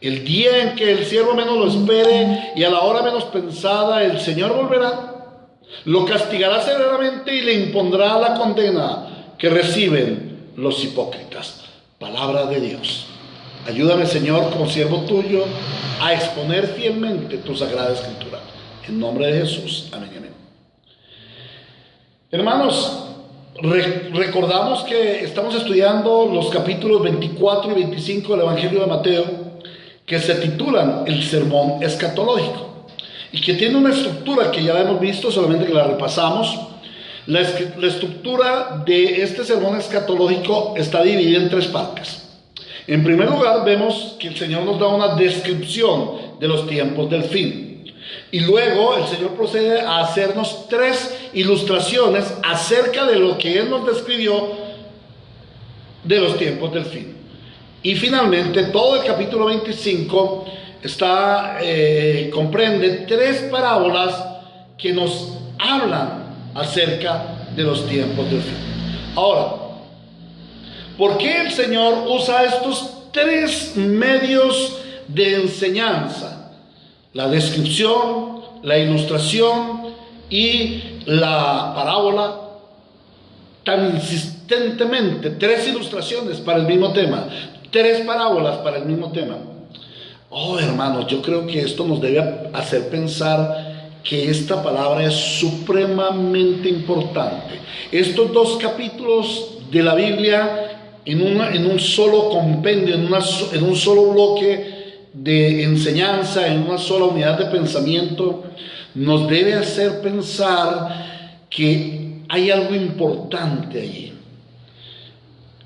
El día en que el siervo menos lo espere y a la hora menos pensada, el Señor volverá, lo castigará severamente y le impondrá la condena que reciben los hipócritas. Palabra de Dios. Ayúdame, Señor, como siervo tuyo, a exponer fielmente tu sagrada escritura. En nombre de Jesús. Amén y amén. Hermanos, Recordamos que estamos estudiando los capítulos 24 y 25 del Evangelio de Mateo, que se titulan el sermón escatológico y que tiene una estructura que ya la hemos visto, solamente que la repasamos. La estructura de este sermón escatológico está dividida en tres partes. En primer lugar, vemos que el Señor nos da una descripción de los tiempos del fin. Y luego el Señor procede a hacernos tres ilustraciones acerca de lo que Él nos describió de los tiempos del fin. Y finalmente, todo el capítulo 25 comprende tres parábolas que nos hablan acerca de los tiempos del fin. Ahora, ¿por qué el Señor usa estos tres medios de enseñanza? La descripción, la ilustración y la parábola tan insistentemente. Tres ilustraciones para el mismo tema, tres parábolas para el mismo tema. Oh, hermanos, yo creo que esto nos debe hacer pensar que esta palabra es supremamente importante. Estos dos capítulos de la Biblia en un solo compendio, en un solo bloque de enseñanza, en una sola unidad de pensamiento, nos debe hacer pensar que hay algo importante allí.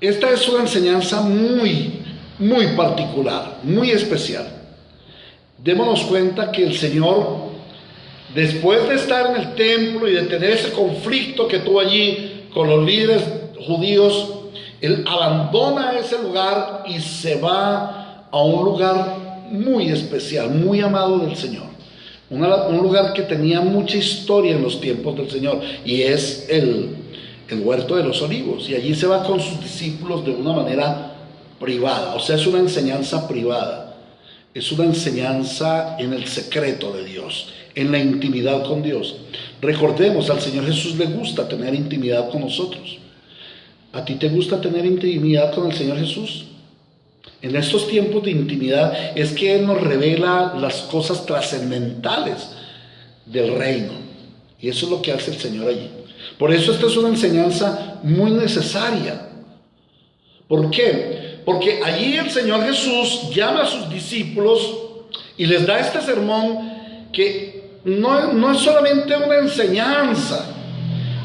Esta es una enseñanza muy particular, muy especial. Démonos cuenta que el Señor, después de estar en el templo y de tener ese conflicto que tuvo allí con los líderes judíos, Él abandona ese lugar y se va a un lugar muy especial, muy amado del Señor. Un lugar que tenía mucha historia en los tiempos del Señor, y es el huerto de los olivos. Y allí se va con sus discípulos de una manera privada, o sea, es una enseñanza privada. Es una enseñanza en el secreto de Dios, en la intimidad con Dios. Recordemos, al Señor Jesús le gusta tener intimidad con nosotros. ¿A ti te gusta tener intimidad con el Señor Jesús? En estos tiempos de intimidad es que Él nos revela las cosas trascendentales del reino. Y eso es lo que hace el Señor allí. Por eso esta es una enseñanza muy necesaria. ¿Por qué? Porque allí el Señor Jesús llama a sus discípulos y les da este sermón que no es solamente una enseñanza.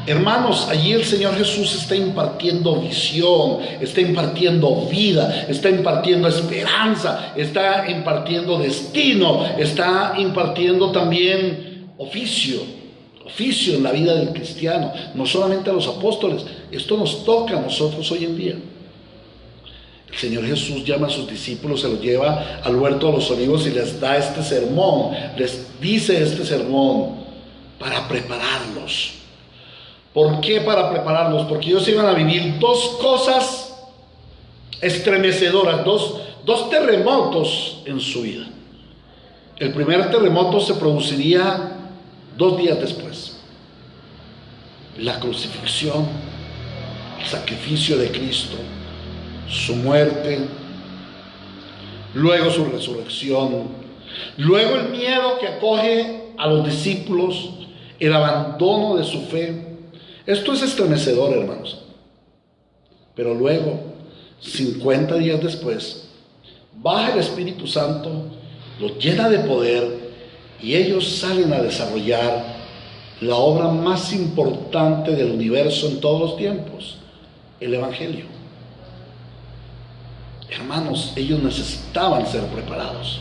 Hermanos, allí el Señor Jesús está impartiendo visión, está impartiendo vida, está impartiendo esperanza, está impartiendo destino, está impartiendo también oficio en la vida del cristiano, no solamente a los apóstoles. Esto nos toca a nosotros hoy en día. El Señor Jesús llama a sus discípulos, se los lleva al huerto de los olivos y les da este sermón, les dice este sermón para prepararlos. ¿Por qué para prepararlos? Porque ellos iban a vivir dos cosas estremecedoras, dos terremotos en su vida. El primer terremoto se produciría 2 días después. La crucifixión, el sacrificio de Cristo, su muerte, luego su resurrección, luego el miedo que acoge a los discípulos, el abandono de su fe. Esto es estremecedor, hermanos. Pero luego, 50 días después, baja el Espíritu Santo, los llena de poder y ellos salen a desarrollar la obra más importante del universo en todos los tiempos, el Evangelio. Hermanos, ellos necesitaban ser preparados.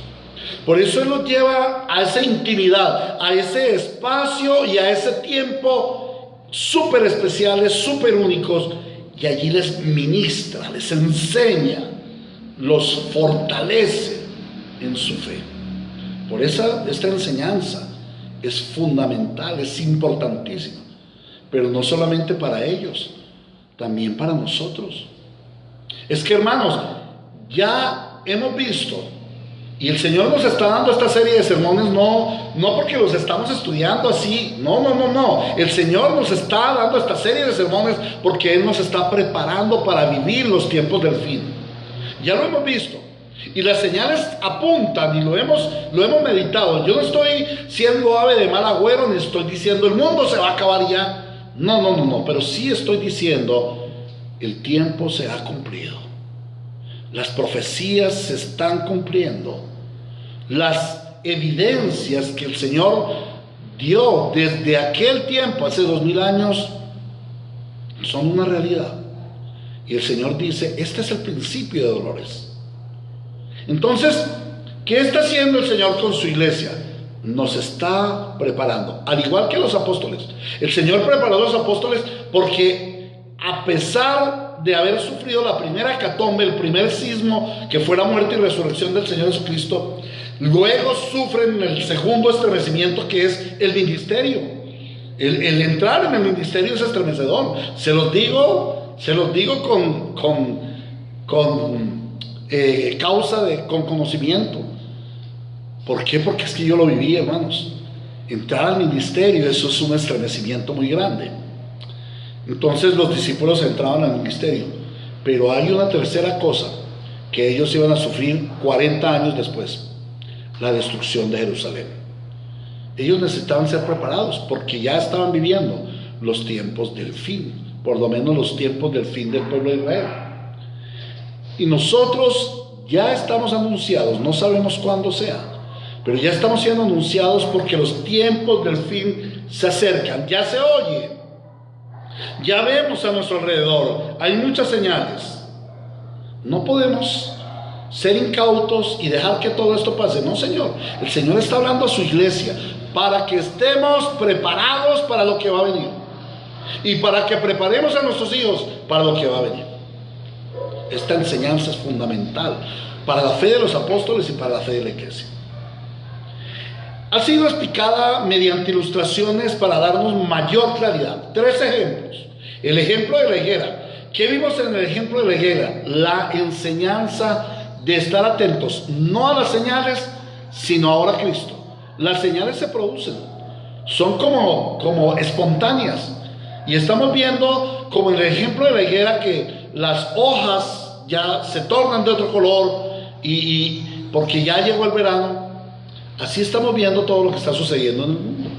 Por eso Él los lleva a esa intimidad, a ese espacio y a ese tiempo súper especiales, súper únicos, y allí les ministra, les enseña, los fortalece en su fe. Por esta enseñanza es fundamental, es importantísima, pero no solamente para ellos, también para nosotros. Es que, hermanos, ya hemos visto, y el Señor nos está dando esta serie de sermones no porque los estamos estudiando así, no. El Señor nos está dando esta serie de sermones porque Él nos está preparando para vivir los tiempos del fin. Ya lo hemos visto, y las señales apuntan, y lo hemos meditado. Yo no estoy siendo ave de mal agüero, ni estoy diciendo el mundo se va a acabar ya. No, pero sí estoy diciendo, el tiempo se ha cumplido. Las profecías se están cumpliendo. Las evidencias que el Señor dio desde aquel tiempo, hace 2000 años, son una realidad. Y el Señor dice, este es el principio de dolores. Entonces, ¿qué está haciendo el Señor con su iglesia? Nos está preparando, al igual que los apóstoles. El Señor preparó a los apóstoles porque, a pesar de haber sufrido la primera hecatombe, el primer sismo, que fue la muerte y resurrección del Señor Jesucristo, luego sufren el segundo estremecimiento, que es el ministerio. El entrar en el ministerio es estremecedor. Se los digo con conocimiento. ¿Por qué? Porque es que yo lo viví, hermanos. Entrar al ministerio, eso es un estremecimiento muy grande. Entonces los discípulos entraban al ministerio, pero hay una tercera cosa que ellos iban a sufrir 40 años después: la destrucción de Jerusalén. Ellos necesitaban ser preparados porque ya estaban viviendo los tiempos del fin, por lo menos los tiempos del fin del pueblo de Israel. Y nosotros ya estamos anunciados, no sabemos cuándo sea, pero ya estamos siendo anunciados porque los tiempos del fin se acercan. Ya se oye, ya vemos a nuestro alrededor, hay muchas señales. No podemos ser incautos y dejar que todo esto pase. No, Señor. El Señor está hablando a su iglesia para que estemos preparados para lo que va a venir, y para que preparemos a nuestros hijos para lo que va a venir. Esta enseñanza es fundamental para la fe de los apóstoles y para la fe de la iglesia. Ha sido explicada mediante ilustraciones para darnos mayor claridad. 3 ejemplos. El ejemplo de la higuera. ¿Qué vimos en el ejemplo de la higuera? La enseñanza de estar atentos, no a las señales, sino ahora a Cristo. Las señales se producen, son como espontáneas. Y estamos viendo, como en el ejemplo de la higuera, que las hojas ya se tornan de otro color y porque ya llegó el verano. Así estamos viendo todo lo que está sucediendo en el mundo,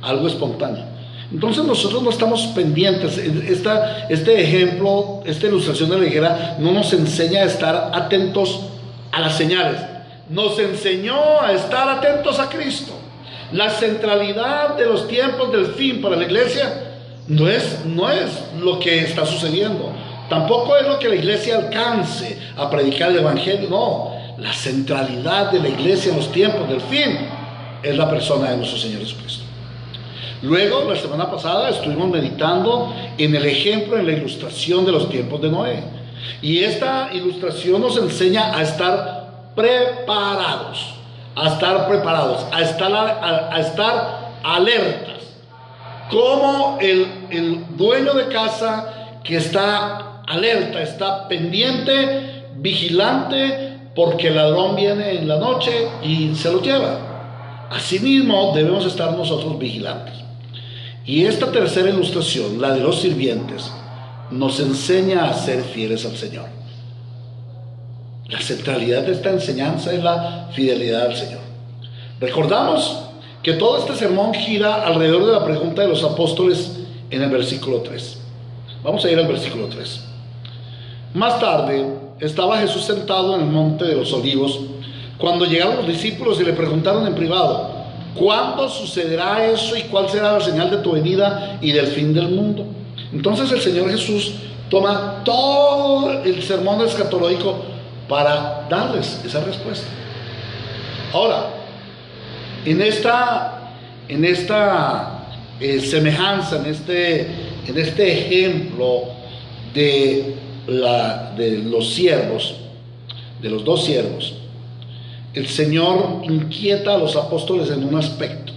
algo espontáneo. Entonces nosotros no estamos pendientes. Este ejemplo, esta ilustración de la higuera no nos enseña a estar atentos a las señales, nos enseñó a estar atentos a Cristo. La centralidad de los tiempos del fin para la iglesia no es lo que está sucediendo, tampoco es lo que la iglesia alcance a predicar el evangelio. No, la centralidad de la iglesia en los tiempos del fin es la persona de nuestro Señor Jesucristo. Luego, la semana pasada estuvimos meditando en el ejemplo, en la ilustración de los tiempos de Noé, y esta ilustración nos enseña a estar preparados, a estar alertas, como el dueño de casa que está alerta, está pendiente, vigilante, porque el ladrón viene en la noche y se lo lleva. Asimismo debemos estar nosotros vigilantes. Y esta tercera ilustración, la de los sirvientes, nos enseña a ser fieles al Señor. La centralidad de esta enseñanza es la fidelidad al Señor. Recordamos que todo este sermón gira alrededor de la pregunta de los apóstoles en el versículo 3. Vamos a ir al versículo 3. Más tarde estaba Jesús sentado en el monte de los olivos, cuando llegaron los discípulos y le preguntaron en privado: ¿cuándo sucederá eso y cuál será la señal de tu venida y del fin del mundo? Entonces el Señor Jesús toma todo el sermón escatológico para darles esa respuesta. Ahora, en esta semejanza, en este ejemplo de los siervos, de los 2 siervos, el Señor inquieta a los apóstoles en un aspecto.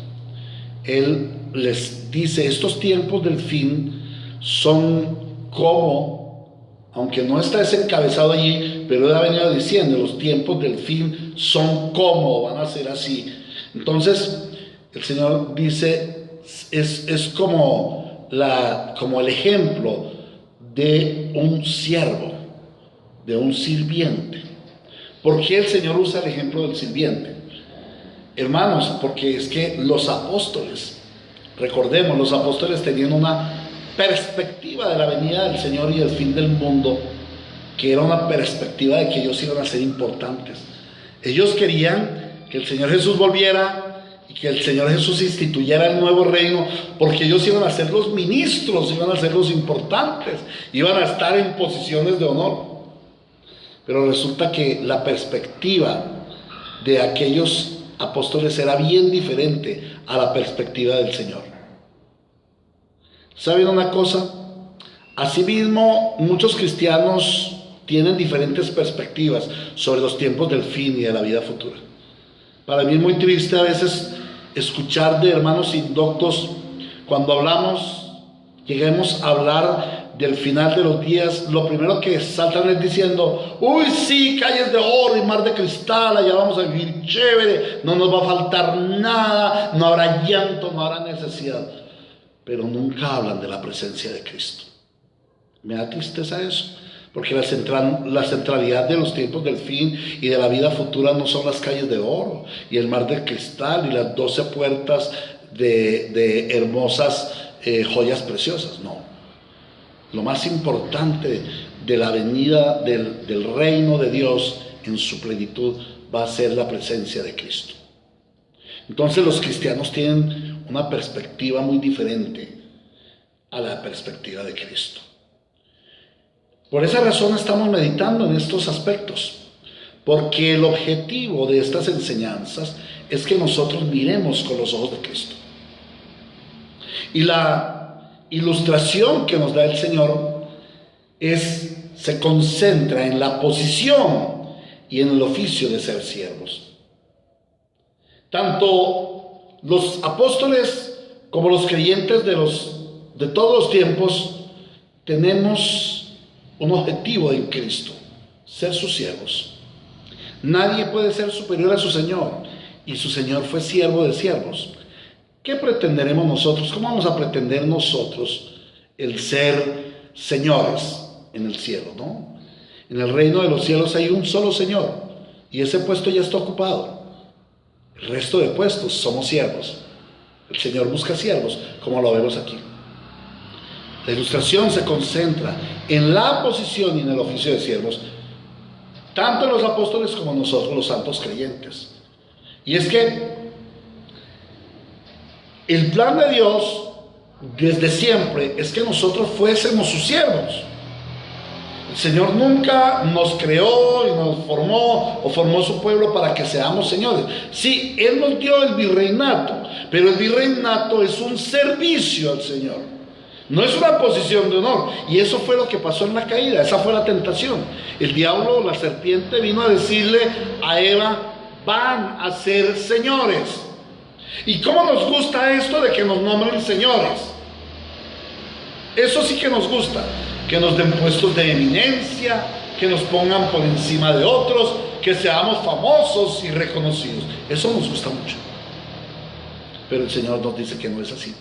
Él les dice: estos tiempos del fin son como, aunque no está desencabezado allí, pero él ha venido diciendo, los tiempos del fin son como, van a ser así. Entonces el Señor dice, es como el ejemplo de un siervo, de un sirviente. ¿Por qué el Señor usa el ejemplo del sirviente? Hermanos, porque es que los apóstoles, recordemos, los apóstoles tenían una perspectiva de la venida del Señor y el fin del mundo, que era una perspectiva de que ellos iban a ser importantes. Ellos querían que el Señor Jesús volviera y que el Señor Jesús instituyera el nuevo reino, porque ellos iban a ser los ministros, iban a ser los importantes, iban a estar en posiciones de honor. Pero resulta que la perspectiva de aquellos apóstoles era bien diferente a la perspectiva del Señor. ¿Saben una cosa? Asimismo, muchos cristianos tienen diferentes perspectivas sobre los tiempos del fin y de la vida futura. Para mí es muy triste a veces escuchar de hermanos indoctos, cuando lleguemos a hablar del final de los días, lo primero que saltan es diciendo: uy, sí, calles de oro y mar de cristal, allá vamos a vivir chévere, no nos va a faltar nada, no habrá llanto, no habrá necesidad. Pero nunca hablan de la presencia de Cristo. Me da tristeza eso, porque la centralidad de los tiempos del fin y de la vida futura no son las calles de oro y el mar de cristal y las 12 puertas de hermosas joyas preciosas, no. Lo más importante de la venida del reino de Dios en su plenitud va a ser la presencia de Cristo. Entonces los cristianos tienen una perspectiva muy diferente a la perspectiva de Cristo. Por esa razón estamos meditando en estos aspectos, porque el objetivo de estas enseñanzas es que nosotros miremos con los ojos de Cristo. Y la ilustración que nos da el Señor se concentra en la posición y en el oficio de ser siervos. Tanto los apóstoles como los creyentes de todos los tiempos tenemos un objetivo en Cristo: ser sus siervos. Nadie puede ser superior a su Señor, y su Señor fue siervo de siervos. ¿Qué pretenderemos nosotros? ¿Cómo vamos a pretender nosotros el ser señores en el cielo, no? En el reino de los cielos hay un solo Señor, y ese puesto ya está ocupado. El resto de puestos somos siervos. El Señor busca siervos, como lo vemos aquí. La ilustración se concentra en la posición y en el oficio de siervos, tanto los apóstoles como nosotros, los santos creyentes. Y es que el plan de Dios desde siempre es que nosotros fuésemos sus siervos. El Señor nunca nos creó y nos formó o formó su pueblo para que seamos señores. Sí, Él nos dio el virreinato, pero el virreinato es un servicio al Señor. No es una posición de honor. Y eso fue lo que pasó en la caída. Esa fue la tentación. El diablo, la serpiente, vino a decirle a Eva: van a ser señores. ¿Y cómo nos gusta esto de que nos nombren señores? Eso sí que nos gusta. Que nos den puestos de eminencia, que nos pongan por encima de otros, que seamos famosos y reconocidos. Eso nos gusta mucho. Pero el Señor nos dice que no es así.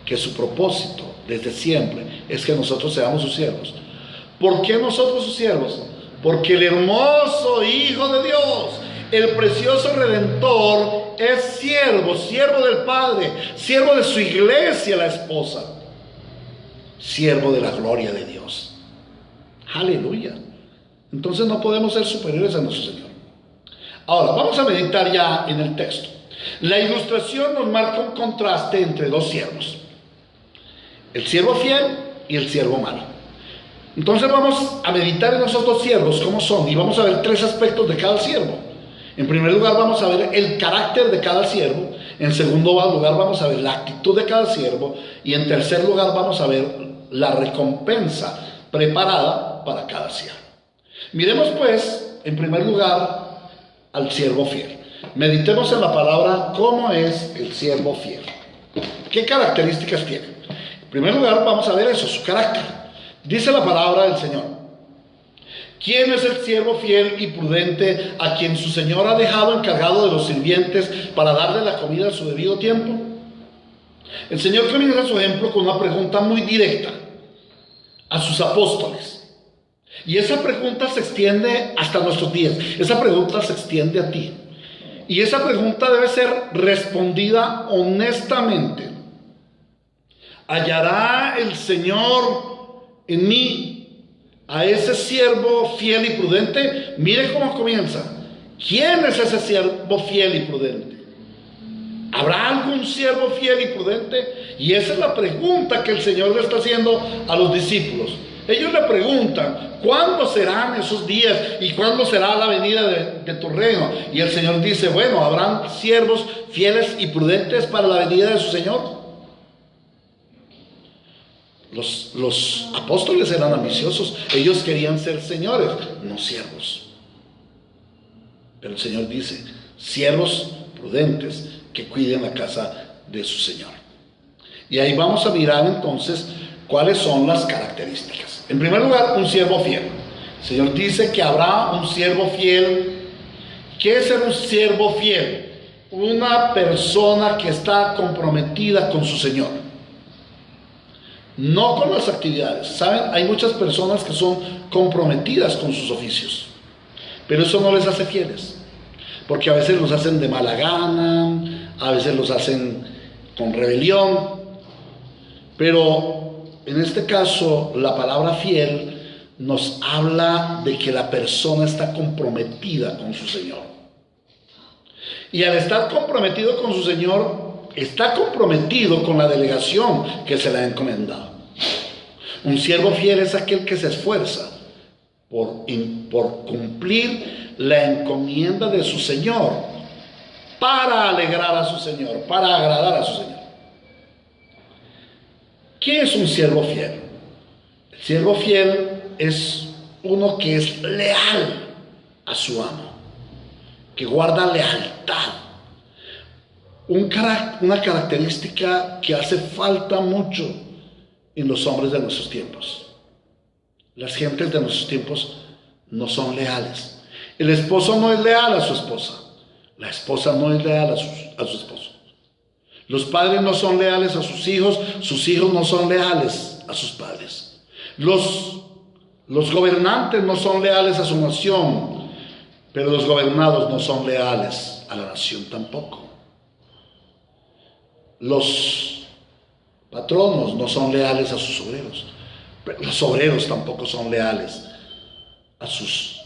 Que su propósito desde siempre es que nosotros seamos sus siervos. ¿Por qué nosotros sus siervos? Porque el hermoso Hijo de Dios, el precioso Redentor, es siervo del Padre, siervo de su iglesia, la esposa, siervo de la gloria de Dios. Aleluya. Entonces no podemos ser superiores a nuestro Señor. Ahora vamos a meditar ya en el texto. La ilustración nos marca un contraste entre dos siervos: el siervo fiel y el siervo malo. Entonces vamos a meditar en esos dos siervos, cómo son, y vamos a ver tres aspectos de cada siervo. En primer lugar vamos a ver el carácter de cada siervo. En segundo lugar vamos a ver la actitud de cada siervo. Y en tercer lugar vamos a ver la recompensa preparada para cada siervo. Miremos pues, en primer lugar, al siervo fiel. Meditemos en la palabra: ¿cómo es el siervo fiel? ¿Qué características tiene? En primer lugar vamos a ver eso, su carácter. Dice la palabra del Señor: ¿quién es el siervo fiel y prudente a quien su Señor ha dejado encargado de los sirvientes para darle la comida a su debido tiempo? El Señor comienza su ejemplo con una pregunta muy directa a sus apóstoles. Y esa pregunta se extiende hasta nuestros días. Esa pregunta se extiende a ti. Y esa pregunta debe ser respondida honestamente. ¿Hallará el Señor en mí a ese siervo fiel y prudente? Mire cómo comienza. ¿Quién es ese siervo fiel y prudente? ¿Habrá algún siervo fiel y prudente? Y esa es la pregunta que el Señor le está haciendo a los discípulos. Ellos le preguntan, ¿cuándo serán esos días y cuándo será la venida de tu reino? Y el Señor dice, bueno, ¿habrán siervos fieles y prudentes para la venida de su Señor? Los apóstoles eran ambiciosos, ellos querían ser señores, no siervos. Pero el Señor dice, siervos prudentes que cuiden la casa de su Señor. Y ahí vamos a mirar entonces cuáles son las características. En primer lugar, un siervo fiel. El Señor dice que habrá un siervo fiel. ¿Qué es ser un siervo fiel? Una persona que está comprometida con su Señor, no con las actividades. ¿Saben? Hay muchas personas que son comprometidas con sus oficios, pero eso no les hace fieles, porque a veces los hacen de mala gana, a veces los hacen con rebelión. Pero en este caso, la palabra fiel nos habla de que la persona está comprometida con su Señor. Y al estar comprometido con su Señor, está comprometido con la delegación que se le ha encomendado. Un siervo fiel es aquel que se esfuerza por cumplir la encomienda de su Señor, para alegrar a su Señor, para agradar a su Señor. ¿Qué es un siervo fiel? El siervo fiel es uno que es leal a su amo, que guarda lealtad. Una característica que hace falta mucho en los hombres de nuestros tiempos. Las gentes de nuestros tiempos no son leales. El esposo no es leal a su esposa. La esposa no es leal a su esposo. Los padres no son leales a sus hijos no son leales a sus padres. Los gobernantes no son leales a su nación, pero los gobernados no son leales a la nación tampoco. Los patronos no son leales a sus obreros, pero los obreros tampoco son leales a sus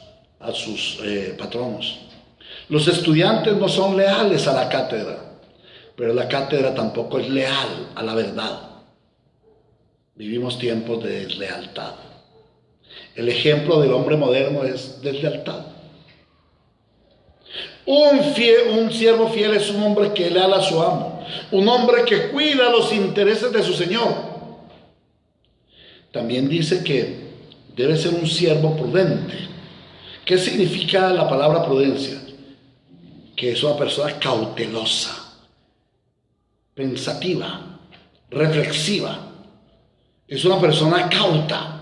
patronos. Los estudiantes no son leales a la cátedra, pero la cátedra tampoco es leal a la verdad. Vivimos tiempos de deslealtad. El ejemplo del hombre moderno es deslealtad. Un siervo fiel es un hombre que es leal a su amo, un hombre que cuida los intereses de su Señor. También dice que debe ser un siervo prudente. ¿Qué significa la palabra prudencia? Que es una persona cautelosa, pensativa, reflexiva. Es una persona cauta,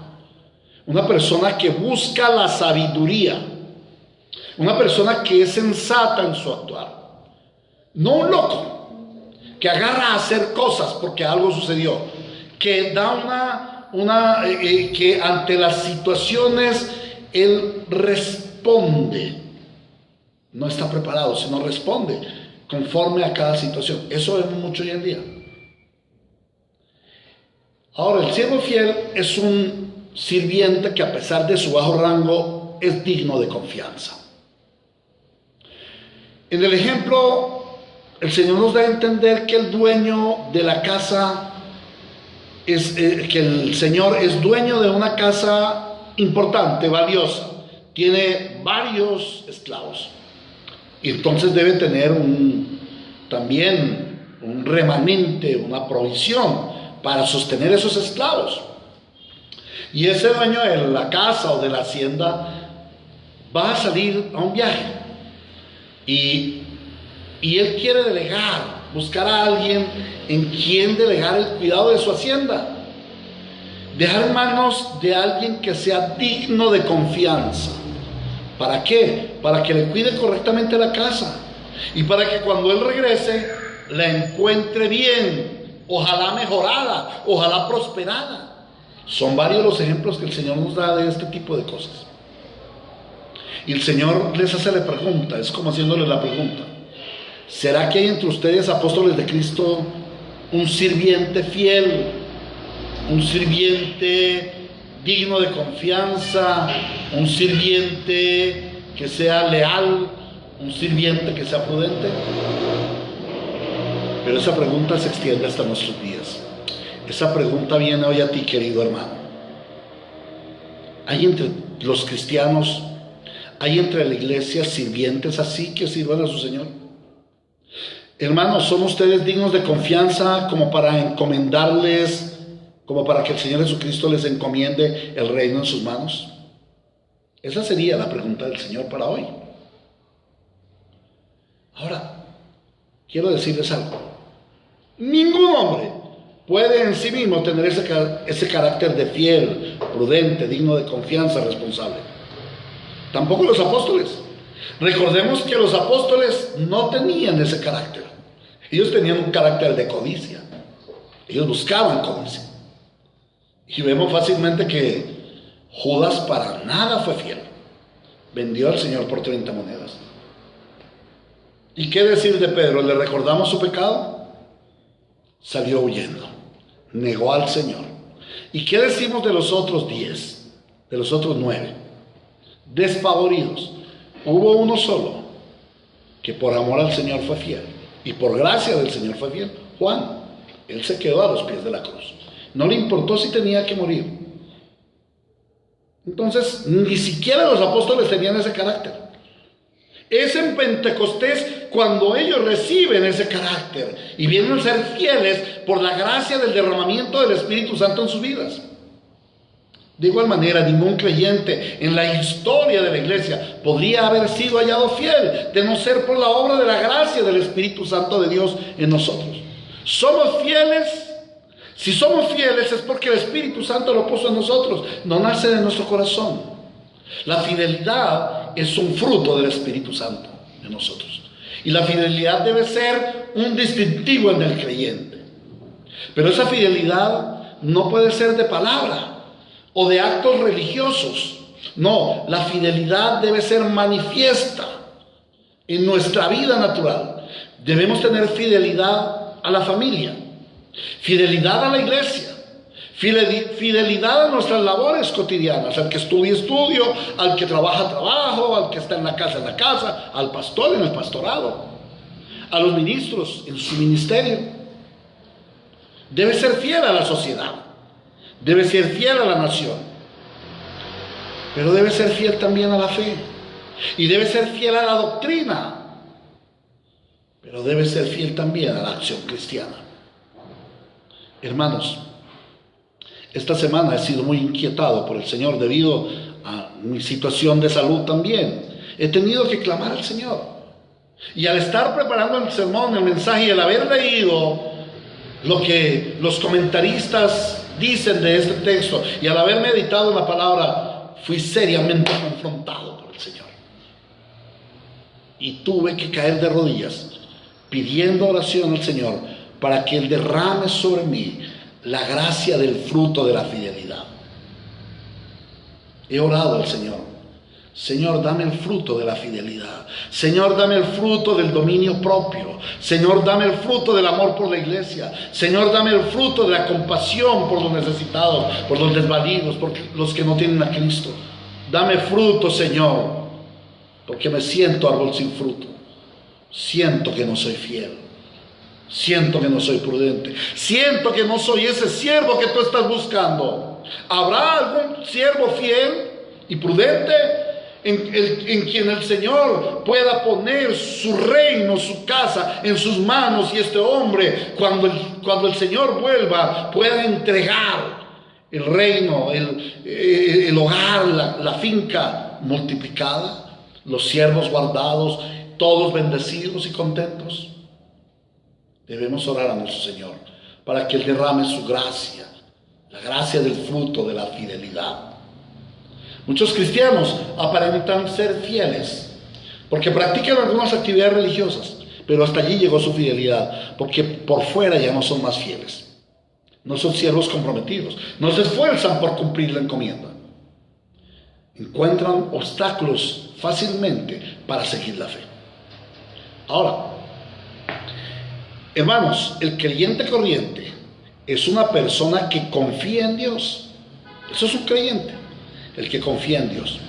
una persona que busca la sabiduría, una persona que es sensata en su actuar. No un loco que agarra a hacer cosas porque algo sucedió, que da que ante las situaciones él responde. No está preparado, sino responde conforme a cada situación. Eso vemos mucho hoy en día. Ahora, el siervo fiel es un sirviente que, a pesar de su bajo rango, es digno de confianza. En el ejemplo, el Señor nos da a entender que el dueño de la casa que el Señor es dueño de una casa importante, valiosa. Tiene varios esclavos. Y entonces debe tener también un remanente, una provisión para sostener esos esclavos. Y ese dueño de la casa o de la hacienda va a salir a un viaje. Y él quiere delegar, buscar a alguien en quien delegar el cuidado de su hacienda. Dejar en manos de alguien que sea digno de confianza. ¿Para qué? Para que le cuide correctamente la casa y para que cuando él regrese la encuentre bien, ojalá mejorada, ojalá prosperada. Son varios los ejemplos que el Señor nos da de este tipo de cosas. Y el Señor les hace la pregunta, es como haciéndole la pregunta: ¿será que hay entre ustedes, apóstoles de Cristo, un sirviente fiel un sirviente digno de confianza, un sirviente que sea leal, un sirviente que sea prudente? Pero esa pregunta se extiende hasta nuestros días. Esa pregunta viene hoy a ti, querido hermano. ¿Hay entre los cristianos, hay entre la iglesia sirvientes así que sirvan a su Señor? Hermanos, ¿son ustedes dignos de confianza como para encomendarles, como para que el Señor Jesucristo les encomiende el reino en sus manos? Esa sería la pregunta del Señor para hoy. Ahora, quiero decirles algo. Ningún hombre puede en sí mismo tener ese carácter de fiel, prudente, digno de confianza, responsable. Tampoco los apóstoles. Recordemos que los apóstoles no tenían ese carácter. Ellos tenían un carácter de codicia. Ellos buscaban codicia. Y vemos fácilmente que Judas para nada fue fiel. Vendió al Señor por 30 monedas. ¿Y qué decir de Pedro? ¿Le recordamos su pecado? Salió huyendo. Negó al Señor. ¿Y qué decimos de los otros 10? De los otros 9. Despavoridos. Hubo uno solo que por amor al Señor fue fiel. Y por gracia del Señor fue fiel. Juan. Él se quedó a los pies de la cruz. No le importó si tenía que morir. Entonces, ni siquiera los apóstoles tenían ese carácter. Es en Pentecostés cuando ellos reciben ese carácter y vienen a ser fieles por la gracia del derramamiento del Espíritu Santo en sus vidas. De igual manera, ningún creyente en la historia de la iglesia podría haber sido hallado fiel de no ser por la obra de la gracia del Espíritu Santo de Dios en nosotros. ¿Somos fieles? Si somos fieles es porque el Espíritu Santo lo puso en nosotros, no nace de nuestro corazón. La fidelidad es un fruto del Espíritu Santo en nosotros. Y la fidelidad debe ser un distintivo en el creyente. Pero esa fidelidad no puede ser de palabra o de actos religiosos. No, la fidelidad debe ser manifiesta en nuestra vida natural. Debemos tener fidelidad a la familia, fidelidad a la iglesia, fidelidad a nuestras labores cotidianas, al que estudia estudio, al que trabaja trabajo, al que está en la casa, al pastor en el pastorado, a los ministros en su ministerio. Debe ser fiel a la sociedad, debe ser fiel a la nación, pero debe ser fiel también a la fe, y debe ser fiel a la doctrina, pero debe ser fiel también a la acción cristiana. Hermanos, esta semana he sido muy inquietado por el Señor debido a mi situación de salud también. He tenido que clamar al Señor. Y al estar preparando el sermón, el mensaje, y al haber leído lo que los comentaristas dicen de este texto, y al haber meditado en la palabra, fui seriamente confrontado por el Señor. Y tuve que caer de rodillas, pidiendo oración al Señor, para que Él derrame sobre mí la gracia del fruto de la fidelidad. He orado al Señor: Señor, dame el fruto de la fidelidad. Señor, dame el fruto del dominio propio. Señor, dame el fruto del amor por la iglesia. Señor, dame el fruto de la compasión por los necesitados, por los desvalidos, por los que no tienen a Cristo. Dame fruto, Señor, porque me siento árbol sin fruto. Siento que no soy fiel. Siento que no soy prudente. Siento que no soy ese siervo que tú estás buscando. ¿Habrá algún siervo fiel y prudente en quien el Señor pueda poner su reino, su casa en sus manos, y este hombre, cuando el Señor vuelva, pueda entregar el reino, el hogar, la finca multiplicada, los siervos guardados, todos bendecidos y contentos? Debemos orar a nuestro Señor para que Él derrame su gracia, la gracia del fruto de la fidelidad. Muchos cristianos aparentan ser fieles porque practican algunas actividades religiosas, pero hasta allí llegó su fidelidad, porque por fuera ya no son más fieles. No son siervos comprometidos, no se esfuerzan por cumplir la encomienda. Encuentran obstáculos fácilmente para seguir la fe. Ahora, hermanos, el creyente corriente es una persona que confía en Dios. Eso es un creyente, el que confía en Dios.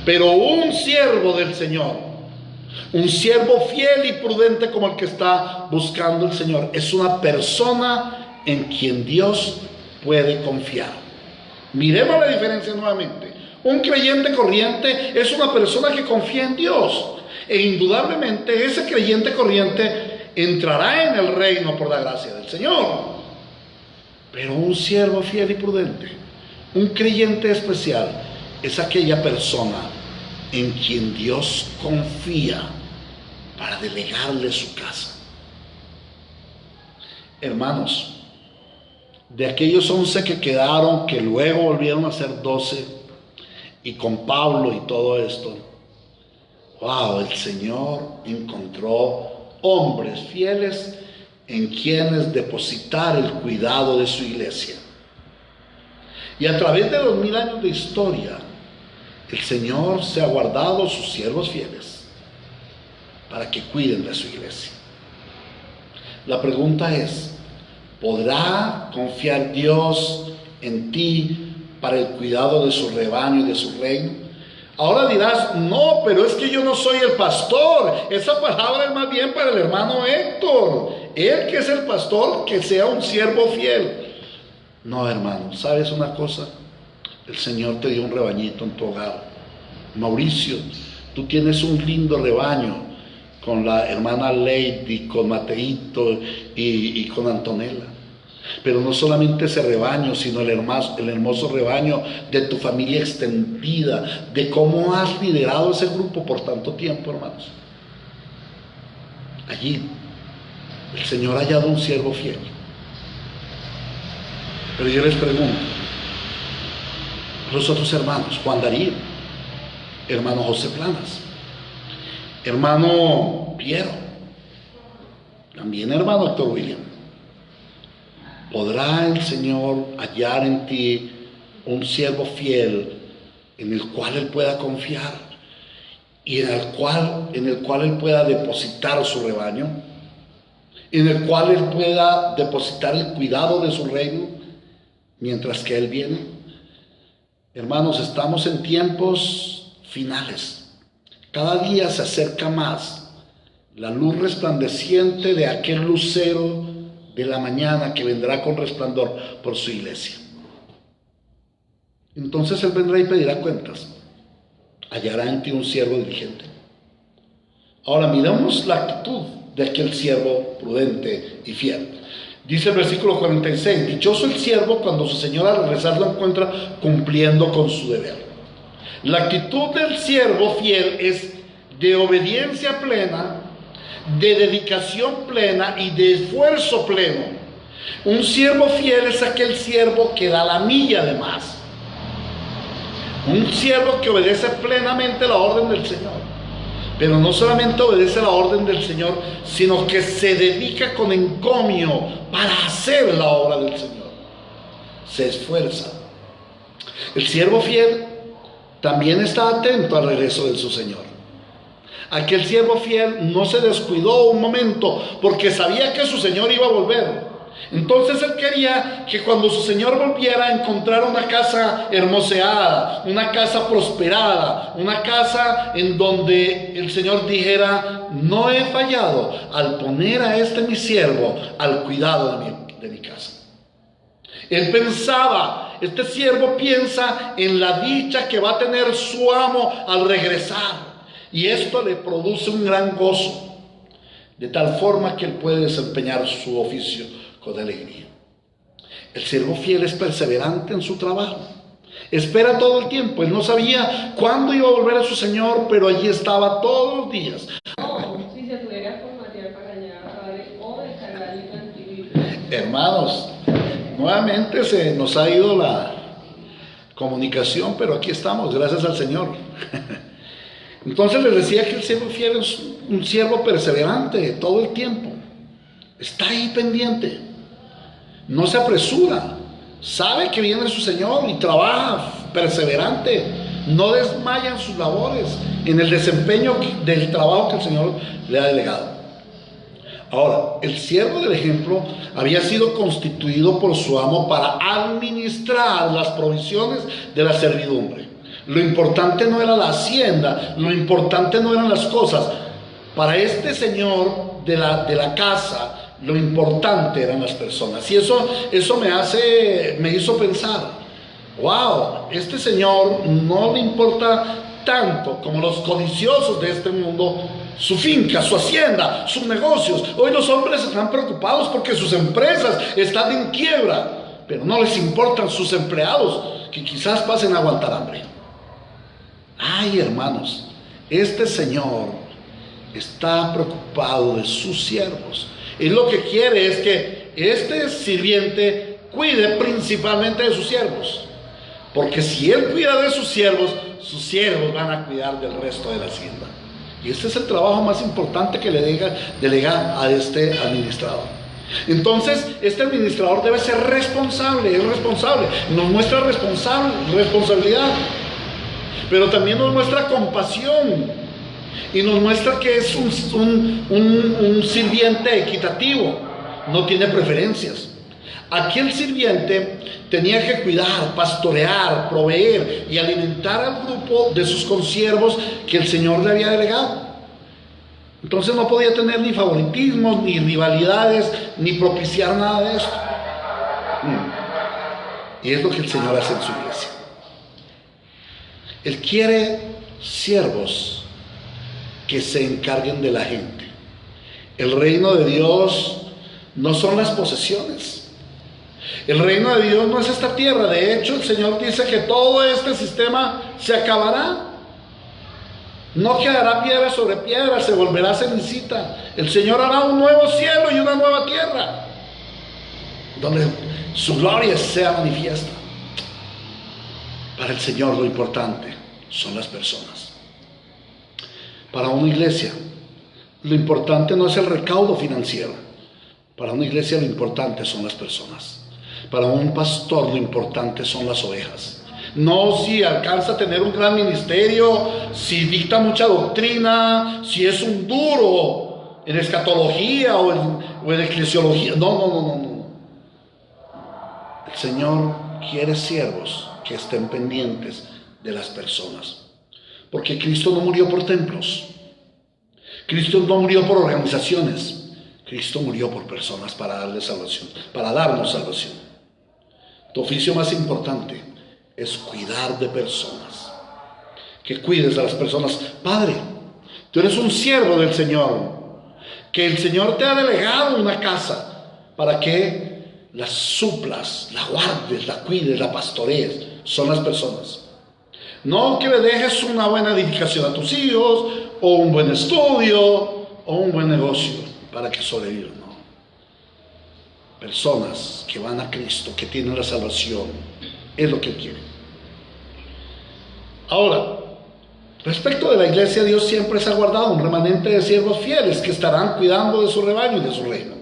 Pero un siervo del Señor, un siervo fiel y prudente como el que está buscando el Señor, es una persona en quien Dios puede confiar. Miremos la diferencia nuevamente. Un creyente corriente es una persona que confía en Dios, e indudablemente ese creyente corriente entrará en el reino por la gracia del Señor. Pero un siervo fiel y prudente, un creyente especial, es aquella persona en quien Dios confía para delegarle su casa. Hermanos, de aquellos 11 que quedaron, que luego volvieron a ser 12, y con Pablo y todo esto, wow, el Señor encontró hombres fieles en quienes depositar el cuidado de su iglesia. Y a través de 2000 años de historia, el Señor se ha guardado sus siervos fieles para que cuiden de su iglesia. La pregunta es, ¿podrá confiar Dios en ti para el cuidado de su rebaño y de su reino? Ahora dirás, no, pero es que yo no soy el pastor. Esa palabra es más bien para el hermano Héctor. Él que es el pastor, que sea un siervo fiel. No, hermano, ¿sabes una cosa? El Señor te dio un rebañito en tu hogar. Mauricio, tú tienes un lindo rebaño con la hermana Lady, con Mateito y con Antonella. Pero no solamente ese rebaño, sino el hermoso rebaño de tu familia extendida, de cómo has liderado ese grupo por tanto tiempo, hermanos. Allí el Señor ha hallado un siervo fiel. Pero yo les pregunto, los otros hermanos, Juan Darío, hermano José Planas, hermano Piero, también hermano Héctor William, ¿podrá el Señor hallar en ti un siervo fiel en el cual Él pueda confiar y en el cual Él pueda depositar su rebaño, en el cual Él pueda depositar el cuidado de su reino mientras que Él viene? Hermanos, estamos en tiempos finales. Cada día se acerca más la luz resplandeciente de aquel lucero de la mañana que vendrá con resplandor por su iglesia. Entonces Él vendrá y pedirá cuentas. Hallará en ti un siervo diligente. Ahora miramos la actitud de aquel siervo prudente y fiel. Dice el versículo 46, dichoso el siervo cuando su señor al regresar lo encuentra cumpliendo con su deber. La actitud del siervo fiel es de obediencia plena, de dedicación plena y de esfuerzo pleno. Un siervo fiel es aquel siervo que da la milla de más. Un siervo que obedece plenamente la orden del Señor. Pero no solamente obedece la orden del Señor, sino que se dedica con encomio para hacer la obra del Señor. Se esfuerza. El siervo fiel también está atento al regreso de su Señor. Aquel siervo fiel no se descuidó un momento porque sabía que su Señor iba a volver. Entonces él quería que cuando su Señor volviera encontrar una casa hermoseada, una casa prosperada, una casa en donde el Señor dijera, no he fallado al poner a este mi siervo al cuidado de mi casa. Él pensaba, este siervo piensa en la dicha que va a tener su amo al regresar, y esto le produce un gran gozo, de tal forma que él puede desempeñar su oficio con alegría. El siervo fiel es perseverante en su trabajo. Espera todo el tiempo. Él no sabía cuándo iba a volver a su Señor, pero allí estaba todos los días. Si se pudiera formatear para añadir o descargar el antivirus. Hermanos, nuevamente se nos ha ido la comunicación, pero aquí estamos, gracias al Señor. Entonces les decía que el siervo fiel es un siervo perseverante todo el tiempo. Está ahí pendiente. No se apresura, sabe que viene su Señor y trabaja perseverante, no desmaya en sus labores, en el desempeño del trabajo que el Señor le ha delegado. Ahora, el siervo del ejemplo había sido constituido por su amo para administrar las provisiones de la servidumbre. Lo importante no era la hacienda, lo importante no eran las cosas. Para este señor de la casa, lo importante eran las personas. Y eso me hizo pensar, wow, este señor no le importa tanto como los codiciosos de este mundo, su finca, su hacienda, sus negocios. Hoy los hombres están preocupados porque sus empresas están en quiebra, pero no les importan sus empleados que quizás pasen a aguantar hambre. Ay, hermanos, este señor está preocupado de sus siervos. Él lo que quiere es que este sirviente cuide principalmente de sus siervos, porque si él cuida de sus siervos van a cuidar del resto de la hacienda. Y este es el trabajo más importante que le delega a este administrador. Entonces, este administrador debe ser responsable, es responsable, nos muestra responsabilidad, pero también nos muestra compasión y nos muestra que es un sirviente equitativo, no tiene preferencias. Aquí el sirviente tenía que cuidar, pastorear, proveer y alimentar al grupo de sus consiervos que el Señor le había delegado. Entonces no podía tener ni favoritismos, ni rivalidades, ni propiciar nada de esto. Y es lo que el Señor hace en su iglesia. Él quiere siervos que se encarguen de la gente. El reino de Dios no son las posesiones. El reino de Dios no es esta tierra. De hecho, el Señor dice que todo este sistema se acabará. No quedará piedra sobre piedra, se volverá cenicita. El Señor hará un nuevo cielo y una nueva tierra, donde su gloria sea manifiesta. Para el Señor lo importante son las personas. Para una iglesia, lo importante no es el recaudo financiero. Para una iglesia lo importante son las personas. Para un pastor lo importante son las ovejas. No si alcanza a tener un gran ministerio, si dicta mucha doctrina, si es un duro en escatología o en eclesiología. No. El Señor quiere siervos que estén pendientes de las personas. Porque Cristo no murió por templos. Cristo no murió por organizaciones. Cristo murió por personas para darles salvación, para darnos salvación. Tu oficio más importante es cuidar de personas. Que cuides a las personas. Padre, tú eres un siervo del Señor, que el Señor te ha delegado una casa para que la suplas, la guardes, la cuides, la pastorees. Son las personas. No que le dejes una buena edificación a tus hijos, o un buen estudio, o un buen negocio para que sobrevivan. Personas que van a Cristo, que tienen la salvación, es lo que Él quiere. Ahora, respecto de la iglesia, Dios siempre se ha guardado un remanente de siervos fieles que estarán cuidando de su rebaño y de su reino.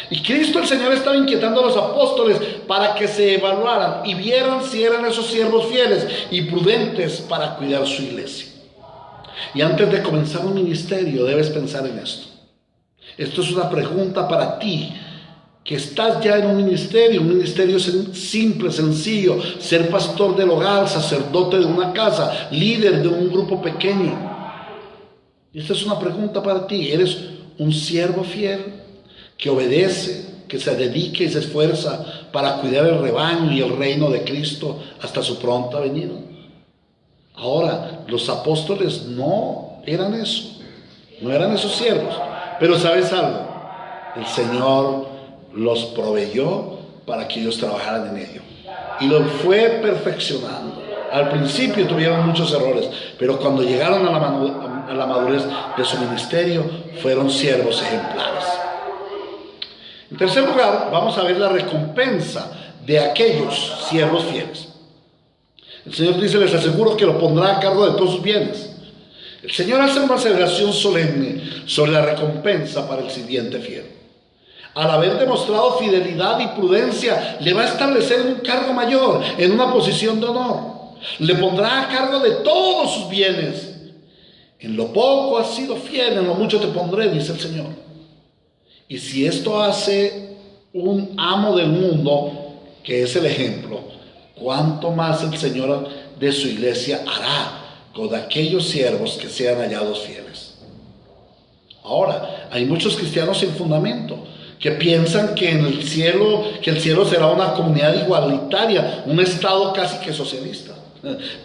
Y Cristo el Señor estaba inquietando a los apóstoles para que se evaluaran y vieran si eran esos siervos fieles y prudentes para cuidar su iglesia. Y antes de comenzar un ministerio debes pensar en esto. Esto es una pregunta para ti, que estás ya en un ministerio simple, sencillo, ser pastor del hogar, sacerdote de una casa, líder de un grupo pequeño. Y esta es una pregunta para ti. ¿Eres un siervo fiel que obedece, que se dedica y se esfuerza para cuidar el rebaño y el reino de Cristo hasta su pronta venida? Ahora, los apóstoles no eran eso, no eran esos siervos, pero ¿sabes algo? El Señor los proveyó para que ellos trabajaran en ello y lo fue perfeccionando. Al principio tuvieron muchos errores, pero cuando llegaron a la madurez de su ministerio, fueron siervos ejemplares. En tercer lugar, vamos a ver la recompensa de aquellos siervos fieles. El Señor dice: les aseguro que lo pondrá a cargo de todos sus bienes. El Señor hace una celebración solemne sobre la recompensa para el sirviente fiel. Al haber demostrado fidelidad y prudencia, le va a establecer un cargo mayor, en una posición de honor. Le pondrá a cargo de todos sus bienes. En lo poco has sido fiel, en lo mucho te pondré, dice el Señor. Y si esto hace un amo del mundo, que es el ejemplo, ¿cuánto más el Señor de su iglesia hará con aquellos siervos que sean hallados fieles? Ahora, hay muchos cristianos sin fundamento que piensan que en el cielo será una comunidad igualitaria, un estado casi que socialista.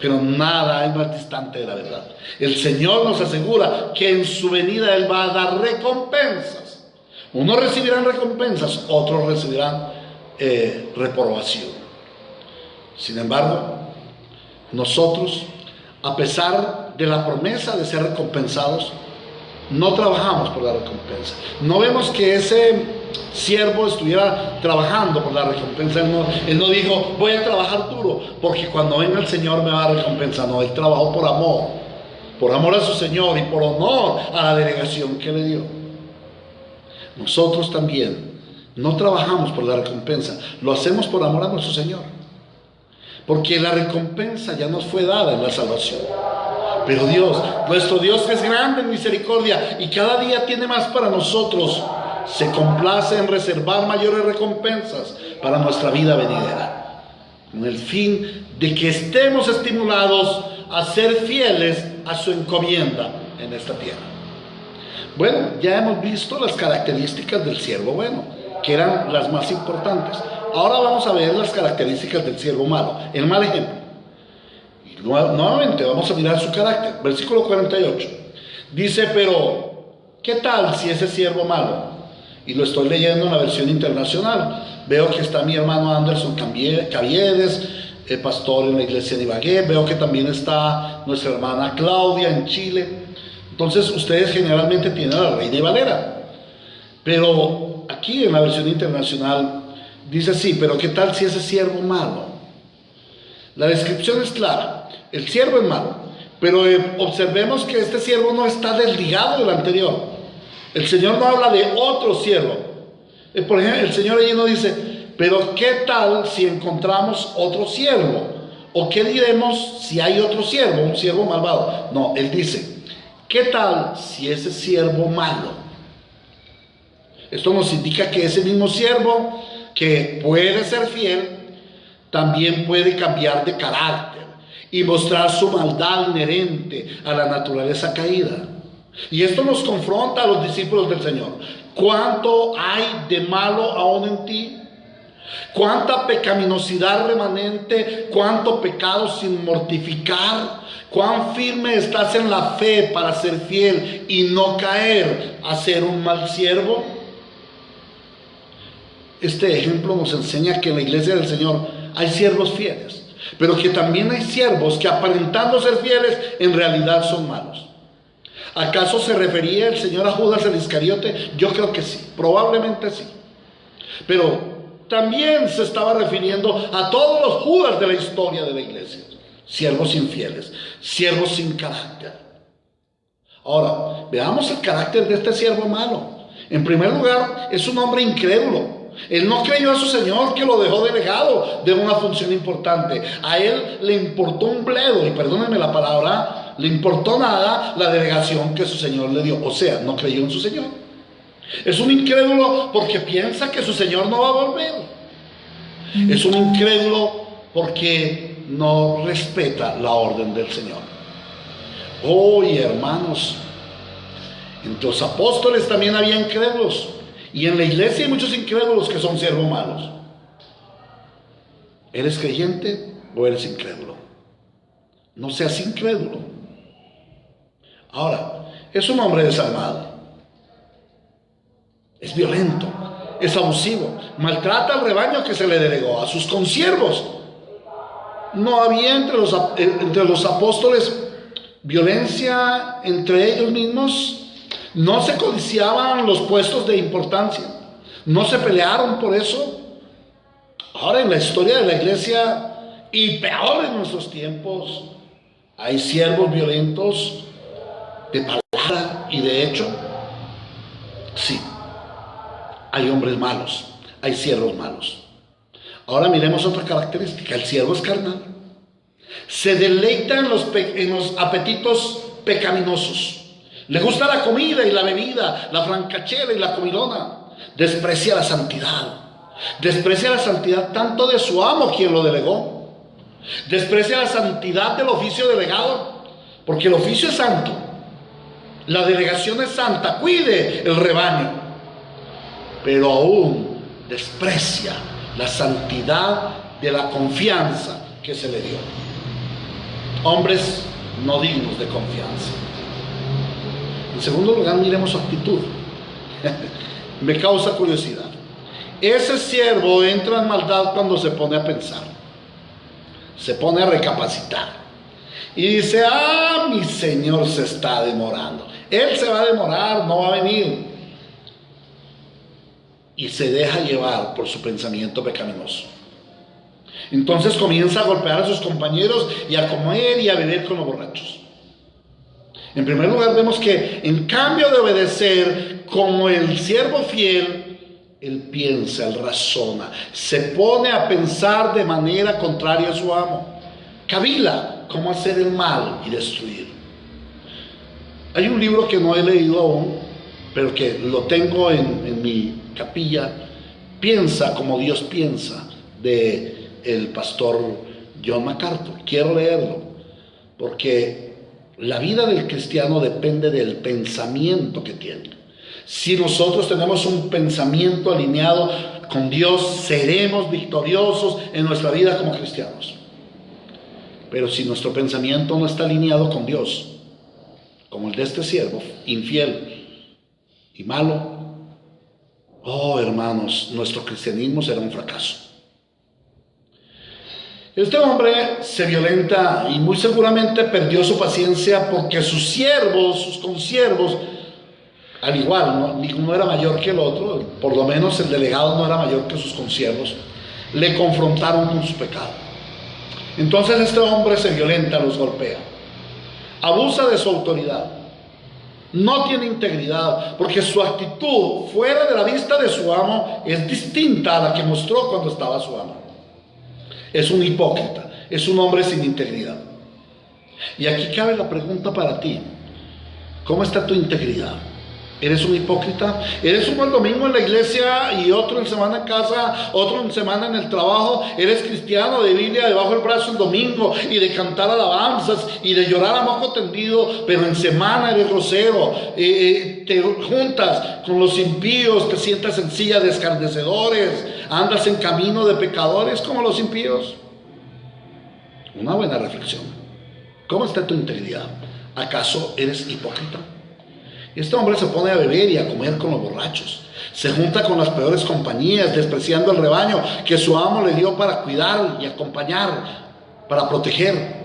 Pero nada hay más distante de la verdad. El Señor nos asegura que en su venida Él va a dar recompensas. Unos recibirán recompensas, otros recibirán reprobación. Sin embargo, nosotros, a pesar de la promesa de ser recompensados, no trabajamos por la recompensa. No vemos que ese siervo estuviera trabajando por la recompensa. Él no dijo, voy a trabajar duro porque cuando venga el Señor me va a recompensar. No, él trabajó por amor a su Señor y por honor a la delegación que le dio. Nosotros también no trabajamos por la recompensa, lo hacemos por amor a nuestro Señor, porque la recompensa ya nos fue dada en la salvación. Pero Dios, nuestro Dios, es grande en misericordia y cada día tiene más para nosotros. Se complace en reservar mayores recompensas para nuestra vida venidera, con el fin de que estemos estimulados a ser fieles a su encomienda en esta tierra. Bueno, ya hemos visto las características del siervo bueno, que eran las más importantes. Ahora vamos a ver las características del siervo malo, el mal ejemplo. Y nuevamente vamos a mirar su carácter. Versículo 48. Dice, pero ¿qué tal si ese siervo malo? Y lo estoy leyendo en la versión internacional. Veo que está mi hermano Anderson Caviedes, pastor en la iglesia de Ibagué. Veo que también está nuestra hermana Claudia en Chile. Entonces ustedes generalmente tienen a la Reina Valera. Pero aquí en la versión internacional dice así, pero ¿qué tal si ese siervo malo? La descripción es clara, el siervo es malo, pero observemos que este siervo no está desligado del anterior. El Señor no habla de otro siervo. Por ejemplo, el Señor allí no dice, pero ¿qué tal si encontramos otro siervo? ¿O qué diremos si hay otro siervo, un siervo malvado? No, Él dice, ¿qué tal si ese siervo malo? Esto nos indica que ese mismo siervo que puede ser fiel, también puede cambiar de carácter y mostrar su maldad inherente a la naturaleza caída. Y esto nos confronta a los discípulos del Señor. ¿Cuánto hay de malo aún en ti? ¿Cuánta pecaminosidad remanente? ¿Cuánto pecado sin mortificar? ¿Cuán firme estás en la fe para ser fiel y no caer a ser un mal siervo? Este ejemplo nos enseña que en la iglesia del Señor hay siervos fieles, pero que también hay siervos que aparentando ser fieles en realidad son malos. ¿Acaso se refería el Señor a Judas el Iscariote? Yo creo que sí, probablemente sí. Pero también se estaba refiriendo a todos los Judas de la historia de la iglesia. Siervos infieles, siervos sin carácter. Ahora, veamos el carácter de este siervo malo. En primer lugar, es un hombre incrédulo. Él no creyó a su Señor, que lo dejó delegado de una función importante. A él le importó un bledo, y perdónenme la palabra, le importó nada la delegación que su Señor le dio. O sea, no creyó en su Señor. Es un incrédulo porque piensa que su Señor no va a volver. Es un incrédulo porque no respeta la orden del Señor. Oye, hermanos, entre los apóstoles también había incrédulos. Y en la iglesia hay muchos incrédulos que son siervos malos. ¿Eres creyente o eres incrédulo? No seas incrédulo. Ahora, es un hombre desarmado. Es violento, es abusivo, maltrata al rebaño que se le delegó, a sus consiervos. No había entre los apóstoles violencia entre ellos mismos. No se codiciaban los puestos de importancia, no se pelearon por eso. Ahora en la historia de la iglesia, y peor en nuestros tiempos, hay siervos violentos de palabra y de hecho. Sí, hay hombres malos, hay siervos malos. Ahora miremos otra característica, el siervo es carnal. Se deleita en los apetitos pecaminosos. Le gusta la comida y la bebida, la francachela y la comilona. desprecia la santidad. Desprecia la santidad tanto de su amo, quien lo delegó. Desprecia la santidad del oficio delegado, porque el oficio es santo. La delegación es santa, cuide el rebaño. Pero aún desprecia la santidad de la confianza que se le dio. Hombres no dignos de confianza. En segundo lugar, miremos su actitud. Me causa curiosidad. Ese siervo entra en maldad cuando se pone a pensar, se pone a recapacitar y dice: mi señor se está demorando, él se va a demorar, no va a venir, y se deja llevar por su pensamiento pecaminoso. Entonces comienza a golpear a sus compañeros y a comer y a beber con los borrachos. En primer lugar, vemos que en cambio de obedecer como el siervo fiel, él piensa, él razona, se pone a pensar de manera contraria a su amo. Cavila cómo hacer el mal y destruir. Hay un libro que no he leído aún, pero que lo tengo en mi capilla, Piensa como Dios piensa, de el pastor John MacArthur. Quiero leerlo, porque la vida del cristiano depende del pensamiento que tiene. Si nosotros tenemos un pensamiento alineado con Dios, seremos victoriosos en nuestra vida como cristianos. Pero si nuestro pensamiento no está alineado con Dios, como el de este siervo, infiel y malo, hermanos, nuestro cristianismo será un fracaso. Este hombre se violenta y muy seguramente perdió su paciencia, porque sus siervos, sus consiervos, al igual, ninguno era mayor que el otro, por lo menos el delegado no era mayor que sus consiervos, le confrontaron con su pecado. Entonces este hombre se violenta, los golpea, abusa de su autoridad, no tiene integridad, porque su actitud fuera de la vista de su amo es distinta a la que mostró cuando estaba su amo. Es un hipócrita, es un hombre sin integridad. Y aquí cabe la pregunta para ti: ¿cómo está tu integridad? ¿Eres un hipócrita? ¿Eres uno el domingo en la iglesia y otro en semana en casa, otro en semana en el trabajo? ¿Eres cristiano de Biblia debajo del brazo el domingo y de cantar alabanzas y de llorar a moco tendido, pero en semana eres grosero? Te juntas con los impíos, te sientas en silla de escarnecedores, andas en camino de pecadores como los impíos. Una buena reflexión. ¿Cómo está tu integridad? ¿Acaso eres hipócrita? Este hombre se pone a beber y a comer con los borrachos, se junta con las peores compañías, despreciando el rebaño que su amo le dio para cuidar y acompañar, para proteger.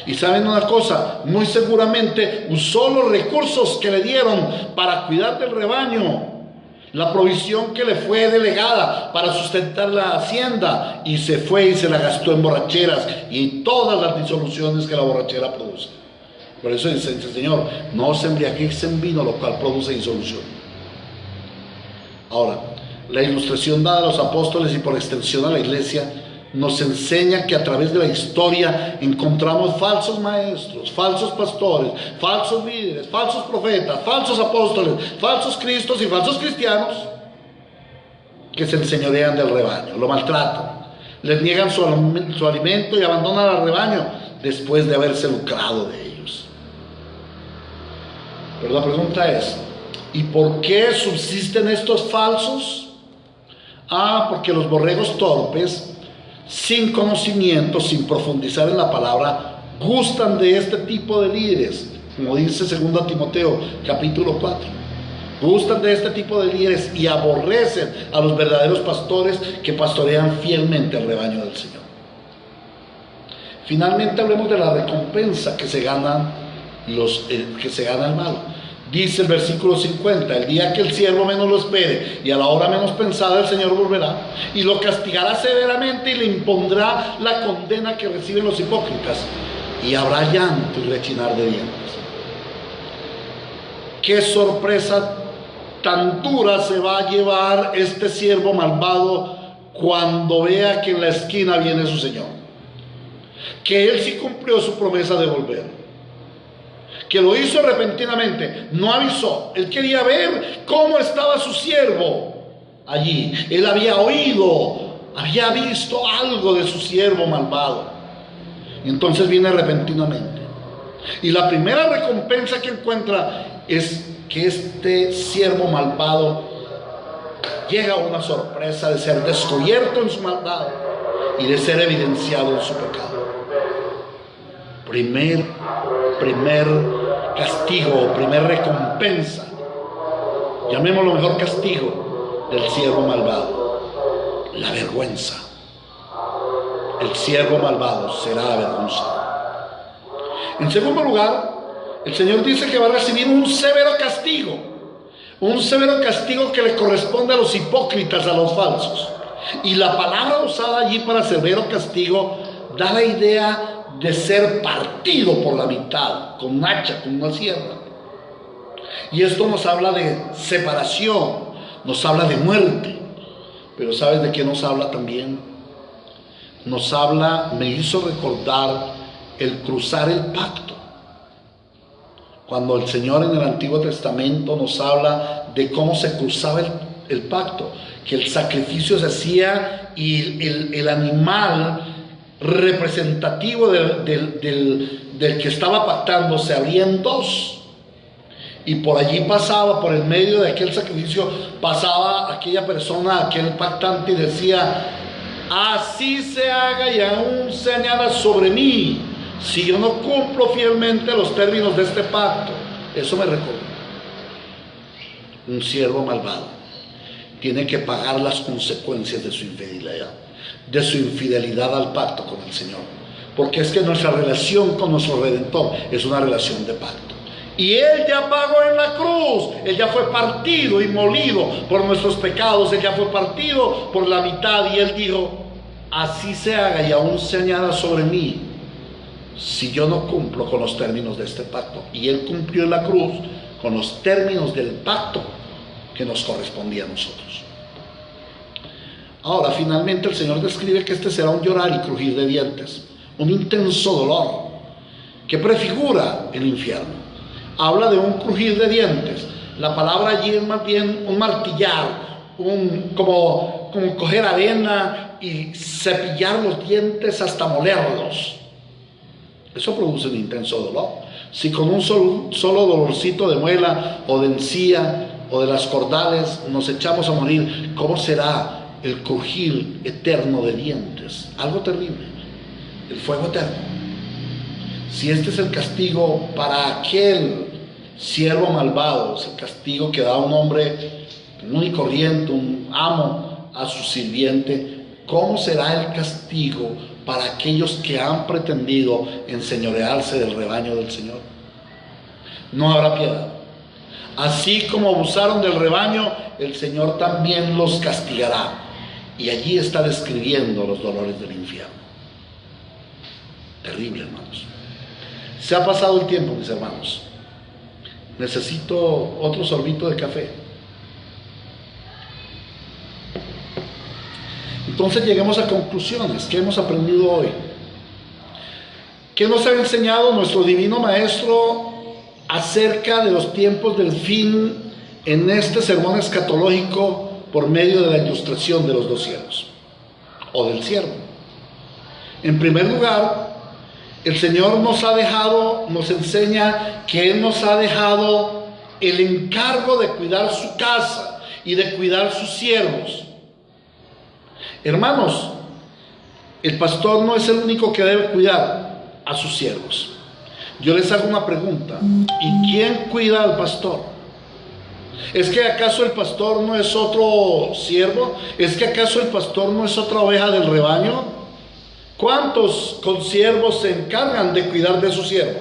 Y saben una cosa, muy seguramente usó los recursos que le dieron para cuidar del rebaño, la provisión que le fue delegada para sustentar la hacienda, y se fue y se la gastó en borracheras y en todas las disoluciones que la borrachera produce. Por eso dice el Señor: no os embriaguéis en vino, lo cual produce disolución. Ahora, la ilustración dada a los apóstoles y por extensión a la iglesia nos enseña que a través de la historia encontramos falsos maestros, falsos pastores, falsos líderes, falsos profetas, falsos apóstoles, falsos cristos y falsos cristianos que se enseñorean del rebaño, lo maltratan, les niegan su alimento y abandonan al rebaño después de haberse lucrado de ellos. Pero la pregunta es: ¿y por qué subsisten estos falsos? Porque los borregos torpes, sin conocimiento, sin profundizar en la palabra, gustan de este tipo de líderes, como dice 2 Timoteo capítulo 4. Gustan de este tipo de líderes y aborrecen a los verdaderos pastores que pastorean fielmente el rebaño del Señor. Finalmente, hablemos de la recompensa que se gana el malo. Dice el versículo 50: el día que el siervo menos lo espere y a la hora menos pensada, el Señor volverá y lo castigará severamente y le impondrá la condena que reciben los hipócritas, y habrá llanto y rechinar de dientes. Qué sorpresa tan dura se va a llevar este siervo malvado cuando vea que en la esquina viene su Señor, que él sí cumplió su promesa de volver, que lo hizo repentinamente, no avisó. Él quería ver cómo estaba su siervo, allí. Él había oído, había visto algo de su siervo malvado. Y entonces viene repentinamente. Y la primera recompensa que encuentra es que este siervo malvado llega a una sorpresa de ser descubierto en su maldad y de ser evidenciado en su pecado. Primer castigo, primer recompensa, llamémoslo mejor castigo, del siervo malvado: la vergüenza. El siervo malvado será avergonzado. En segundo lugar, el Señor dice que va a recibir un severo castigo que le corresponde a los hipócritas, a los falsos. Y la palabra usada allí para severo castigo da la idea de ser partido por la mitad, con un hacha, con una sierra. Y esto nos habla de separación, nos habla de muerte. Pero ¿sabes de qué nos habla también? Nos habla, me hizo recordar el cruzar el pacto. Cuando el Señor en el Antiguo Testamento nos habla de cómo se cruzaba el pacto, que el sacrificio se hacía y el animal representativo del que estaba pactando se abría en dos, y por allí pasaba, por el medio de aquel sacrificio, pasaba aquella persona, aquel pactante, y decía: así se haga y aún se añada sobre mí, si yo no cumplo fielmente los términos de este pacto. Eso me recuerda. Un siervo malvado tiene que pagar las consecuencias de su infidelidad al pacto con el Señor, porque es que nuestra relación con nuestro Redentor es una relación de pacto. Y Él ya pagó en la cruz, Él ya fue partido y molido por nuestros pecados, Él ya fue partido por la mitad, y Él dijo: así se haga y aún se añada sobre mí, si yo no cumplo con los términos de este pacto. Y Él cumplió en la cruz con los términos del pacto que nos correspondía a nosotros. Ahora, finalmente, el Señor describe que este será un llorar y crujir de dientes, un intenso dolor que prefigura el infierno. Habla de un crujir de dientes. La palabra allí es más bien un martillar, como coger arena y cepillar los dientes hasta molerlos. Eso produce un intenso dolor. Si con un solo dolorcito de muela o de encía o de las cordales nos echamos a morir, ¿cómo será el crujir eterno de dientes? Algo terrible. El fuego eterno. Si este es el castigo para aquel siervo malvado, es el castigo que da un hombre común y corriente, un amo a su sirviente, ¿cómo será el castigo para aquellos que han pretendido enseñorearse del rebaño del Señor? No habrá piedad. Así como abusaron del rebaño, el Señor también los castigará. Y allí está describiendo los dolores del infierno. Terrible, hermanos. Se ha pasado el tiempo, mis hermanos. Necesito otro sorbito de café. Entonces lleguemos a conclusiones. ¿Qué hemos aprendido hoy? ¿Qué nos ha enseñado nuestro divino Maestro acerca de los tiempos del fin en este sermón escatológico por medio de la ilustración de los dos siervos o del siervo? En primer lugar, el Señor nos enseña que Él nos ha dejado el encargo de cuidar su casa y de cuidar sus siervos. Hermanos, el pastor no es el único que debe cuidar a sus siervos. Yo les hago una pregunta: ¿y quién cuida al pastor? ¿Es que acaso el pastor no es otro siervo? ¿Es que acaso el pastor no es otra oveja del rebaño? ¿Cuántos consiervos se encargan de cuidar de su siervo?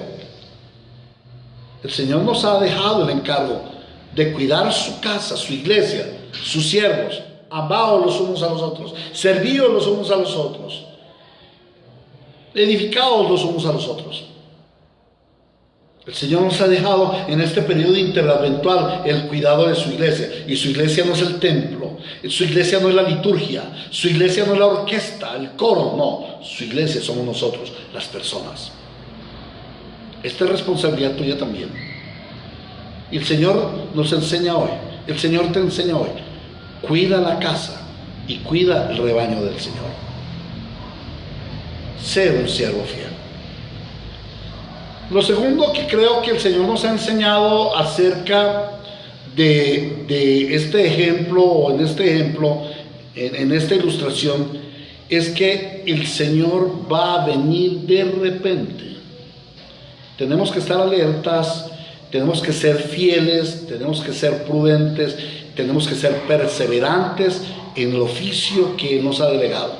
El Señor nos ha dejado el encargo de cuidar su casa, su iglesia, sus siervos. Amados los unos a los otros, servidos los unos a los otros, edificados los unos a los otros. El Señor nos ha dejado en este periodo interadventual el cuidado de su iglesia. Y su iglesia no es el templo, su iglesia no es la liturgia, su iglesia no es la orquesta, el coro, no. Su iglesia somos nosotros, las personas. Esta es responsabilidad tuya también. Y el Señor nos enseña hoy, el Señor te enseña hoy: cuida la casa y cuida el rebaño del Señor. Sé un siervo fiel. Lo segundo que creo que el Señor nos ha enseñado acerca de este ejemplo, o en esta ilustración, es que el Señor va a venir de repente. Tenemos que estar alertas, tenemos que ser fieles, tenemos que ser prudentes, tenemos que ser perseverantes en el oficio que Él nos ha delegado,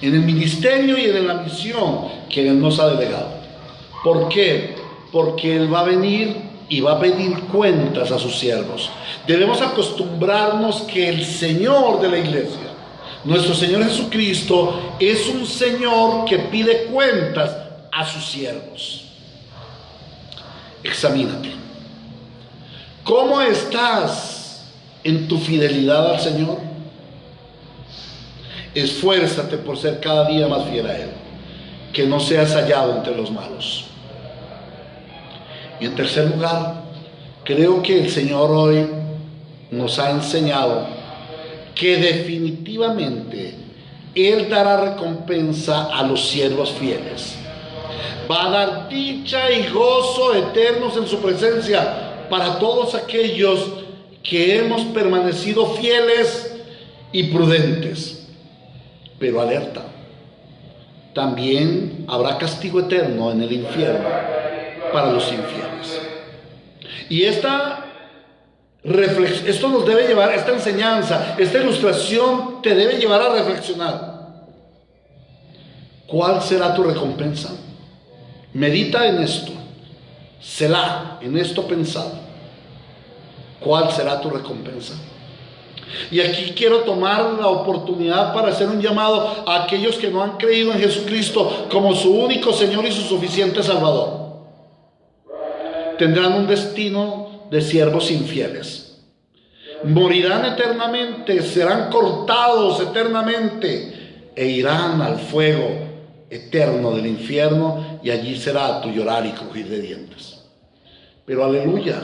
en el ministerio y en la misión que Él nos ha delegado. ¿Por qué? Porque Él va a venir y va a pedir cuentas a sus siervos. Debemos acostumbrarnos que el Señor de la iglesia, nuestro Señor Jesucristo, es un Señor que pide cuentas a sus siervos. Examínate. ¿Cómo estás en tu fidelidad al Señor? Esfuérzate por ser cada día más fiel a Él, que no seas hallado entre los malos. Y en tercer lugar, creo que el Señor hoy nos ha enseñado que definitivamente Él dará recompensa a los siervos fieles. Va a dar dicha y gozo eternos en su presencia para todos aquellos que hemos permanecido fieles y prudentes. Pero alerta, también habrá castigo eterno en el infierno para los infieles. Y esto nos debe llevar, esta enseñanza, esta ilustración te debe llevar a reflexionar. ¿Cuál será tu recompensa? Medita en esto, Selah, en esto pensado. ¿Cuál será tu recompensa? Y aquí quiero tomar la oportunidad para hacer un llamado a aquellos que no han creído en Jesucristo como su único Señor y su suficiente Salvador. Tendrán un destino de siervos infieles. Morirán eternamente, serán cortados eternamente e irán al fuego eterno del infierno, y allí será tu llorar y crujir de dientes. Pero aleluya,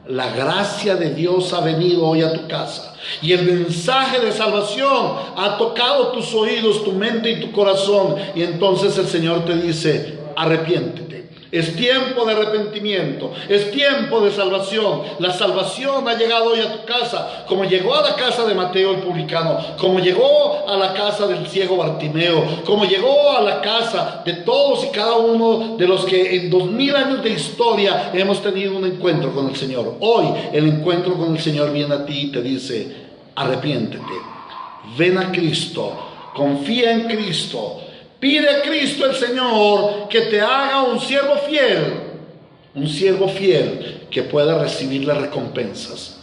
la gracia de Dios ha venido hoy a tu casa y el mensaje de salvación ha tocado tus oídos, tu mente y tu corazón, y entonces el Señor te dice: arrepiéntete. Es tiempo de arrepentimiento, es tiempo de salvación. La salvación ha llegado hoy a tu casa, como llegó a la casa de Mateo el publicano, como llegó a la casa del ciego Bartimeo, como llegó a la casa de todos y cada uno de los que en 2000 años de historia hemos tenido un encuentro con el Señor. Hoy el encuentro con el Señor viene a ti y te dice: arrepiéntete, ven a Cristo, confía en Cristo. Pide a Cristo el Señor que te haga un siervo fiel que pueda recibir las recompensas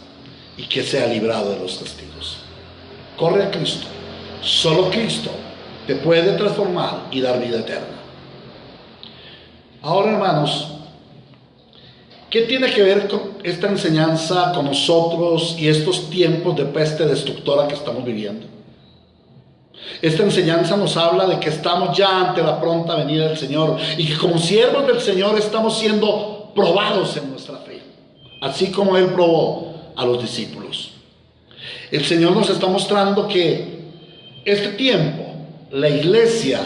y que sea librado de los castigos. Corre a Cristo. Solo Cristo te puede transformar y dar vida eterna. Ahora, hermanos, ¿qué tiene que ver con esta enseñanza con nosotros y estos tiempos de peste destructora que estamos viviendo? Esta enseñanza nos habla de que estamos ya ante la pronta venida del Señor y que como siervos del Señor estamos siendo probados en nuestra fe, así como Él probó a los discípulos. El Señor nos está mostrando que este tiempo la iglesia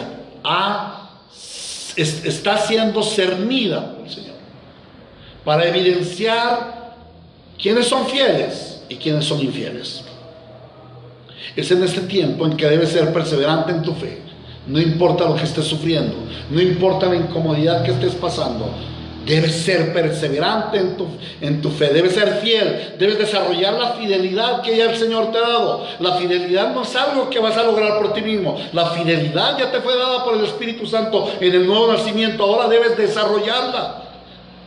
está siendo cernida por el Señor para evidenciar quiénes son fieles y quiénes son infieles. Es en este tiempo en que debes ser perseverante en tu fe. No importa lo que estés sufriendo, no importa la incomodidad que estés pasando, debes ser perseverante en tu fe, debes ser fiel, debes desarrollar la fidelidad que ya el Señor te ha dado. La fidelidad no es algo que vas a lograr por ti mismo, la fidelidad ya te fue dada por el Espíritu Santo en el nuevo nacimiento. Ahora debes desarrollarla.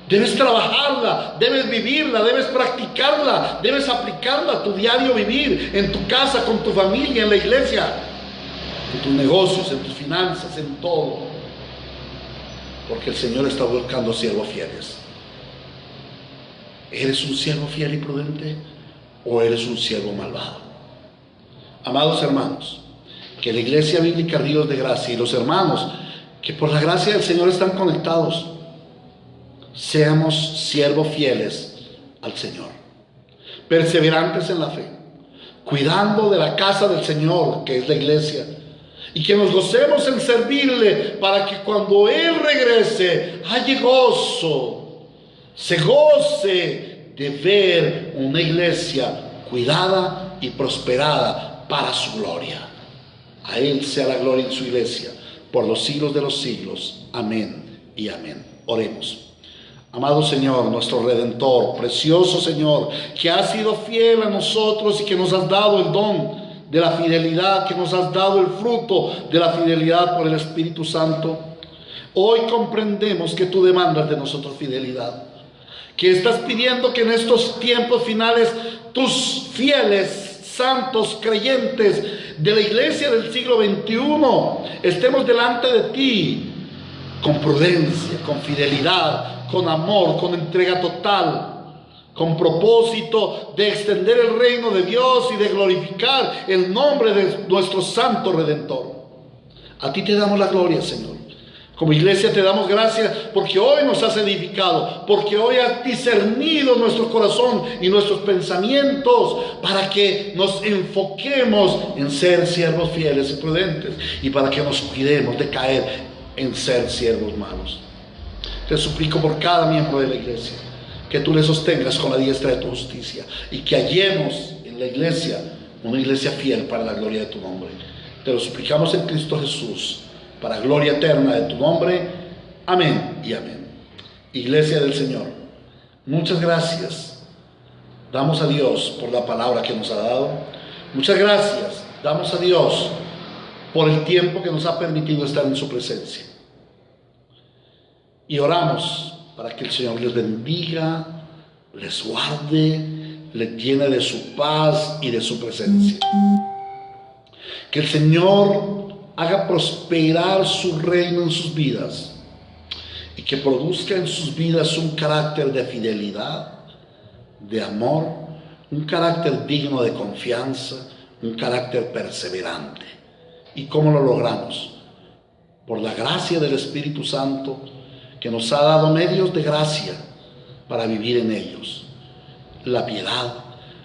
Debes trabajarla, debes vivirla, debes practicarla, debes aplicarla a tu diario vivir, en tu casa, con tu familia, en la iglesia, en tus negocios, en tus finanzas, en todo. Porque el Señor está buscando siervos fieles. ¿Eres un siervo fiel y prudente o eres un siervo malvado? Amados hermanos, que la Iglesia Bíblica Ríos de Gracia y los hermanos que por la gracia del Señor están conectados, seamos siervos fieles al Señor, perseverantes en la fe, cuidando de la casa del Señor, que es la iglesia, y que nos gocemos en servirle para que cuando Él regrese haya gozo, se goce de ver una iglesia cuidada y prosperada para su gloria. A Él sea la gloria en su iglesia por los siglos de los siglos. Amén y amén. Oremos. Amado Señor, nuestro Redentor, precioso Señor, que has sido fiel a nosotros y que nos has dado el don de la fidelidad, que nos has dado el fruto de la fidelidad por el Espíritu Santo. Hoy comprendemos que tú demandas de nosotros fidelidad, que estás pidiendo que en estos tiempos finales tus fieles, santos, creyentes de la iglesia del siglo XXI estemos delante de ti con prudencia, con fidelidad, con amor, con entrega total, con propósito de extender el reino de Dios y de glorificar el nombre de nuestro Santo Redentor. A ti te damos la gloria, Señor. Como iglesia te damos gracias porque hoy nos has edificado, porque hoy has discernido nuestro corazón y nuestros pensamientos para que nos enfoquemos en ser siervos fieles y prudentes y para que nos cuidemos de caer en ser siervos malos. Te suplico por cada miembro de la iglesia que tú le sostengas con la diestra de tu justicia y que hallemos en la iglesia una iglesia fiel para la gloria de tu nombre. Te lo suplicamos en Cristo Jesús, para gloria eterna de tu nombre. Amén y amén. Iglesia del Señor, muchas gracias damos a Dios por la palabra que nos ha dado. Muchas gracias damos a Dios por el tiempo que nos ha permitido estar en su presencia. Y oramos para que el Señor les bendiga, les guarde, les llene de su paz y de su presencia. Que el Señor haga prosperar su reino en sus vidas y que produzca en sus vidas un carácter de fidelidad, de amor, un carácter digno de confianza, un carácter perseverante. ¿Y cómo lo logramos? Por la gracia del Espíritu Santo, que nos ha dado medios de gracia para vivir en ellos. La piedad,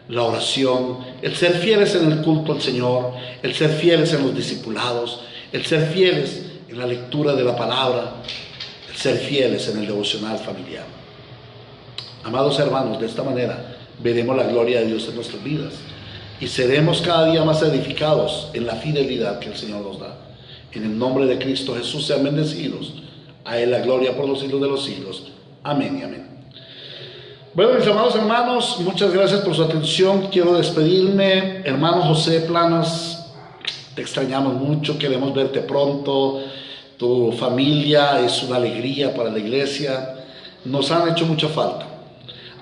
la oración, el ser fieles en el culto al Señor, el ser fieles en los discipulados, el ser fieles en la lectura de la palabra, el ser fieles en el devocional familiar. Amados hermanos, de esta manera veremos la gloria de Dios en nuestras vidas y seremos cada día más edificados en la fidelidad que el Señor nos da. En el nombre de Cristo Jesús sean bendecidos. A Él la gloria por los siglos de los siglos. Amén y amén. Bueno, mis amados hermanos, muchas gracias por su atención. Quiero despedirme. Hermano José Planas, te extrañamos mucho, queremos verte pronto. Tu familia es una alegría para la iglesia. Nos han hecho mucha falta.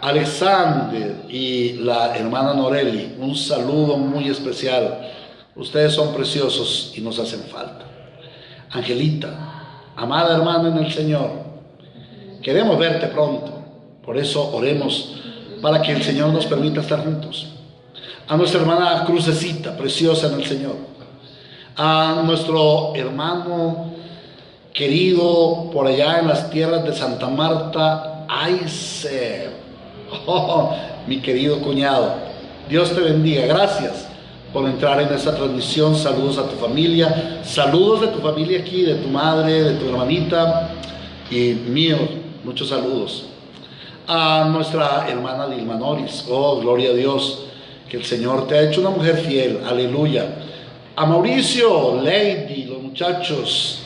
Alexander y la hermana Noreli, un saludo muy especial. Ustedes son preciosos y nos hacen falta. Angelita, amada hermana en el Señor, queremos verte pronto. Por eso oremos para que el Señor nos permita estar juntos. A nuestra hermana Crucecita, preciosa en el Señor. A nuestro hermano querido por allá en las tierras de Santa Marta, Aiser. Oh, mi querido cuñado, Dios te bendiga. Gracias por entrar en esta transmisión. Saludos a tu familia, saludos de tu familia aquí, de tu madre, de tu hermanita y míos, muchos saludos. A nuestra hermana Dilma Noris, oh, gloria a Dios, que el Señor te ha hecho una mujer fiel, aleluya. A Mauricio, Lady, los muchachos,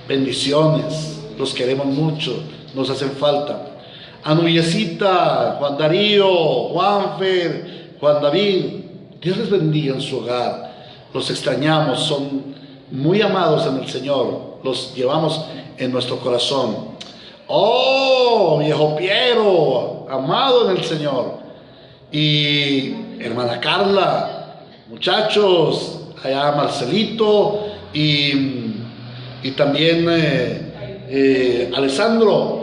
bendiciones, los queremos mucho, nos hacen falta. A Nuyecita, Juan Darío, Juanfer, Juan David, Dios les bendiga en su hogar. Los extrañamos, son muy amados en el Señor, los llevamos en nuestro corazón. Oh, viejo Piero, amado en el Señor. Y hermana Carla, muchachos, allá Marcelito y también Alessandro.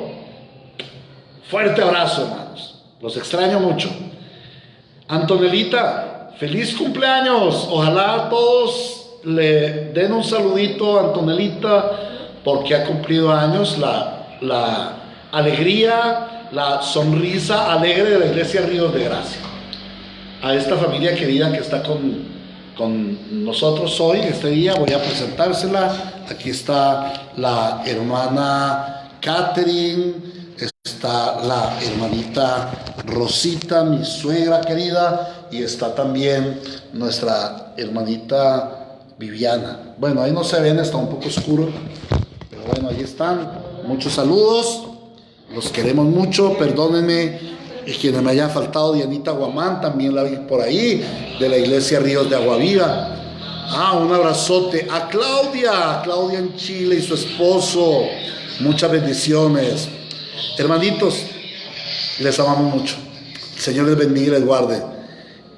Fuerte abrazo, hermanos, los extraño mucho. Antonelita, feliz cumpleaños. Ojalá todos le den un saludito a Antonelita porque ha cumplido años. La alegría, la sonrisa alegre de la iglesia Ríos de Gracia. a esta familia querida que está con nosotros hoy, este día. Voy a presentársela. Aquí está la hermana Catherine, está la hermanita Rosita, mi suegra querida, y está también nuestra hermanita Viviana. Bueno, ahí no se ven, está un poco oscuro, pero bueno, ahí están. Muchos saludos, los queremos mucho, perdónenme. Y quienes me haya faltado, Dianita Guamán, también la vi por ahí, de la iglesia Ríos de Aguaviva. Un abrazote a Claudia en Chile y su esposo. Muchas bendiciones. Hermanitos, les amamos mucho. El Señor les bendiga y les guarde.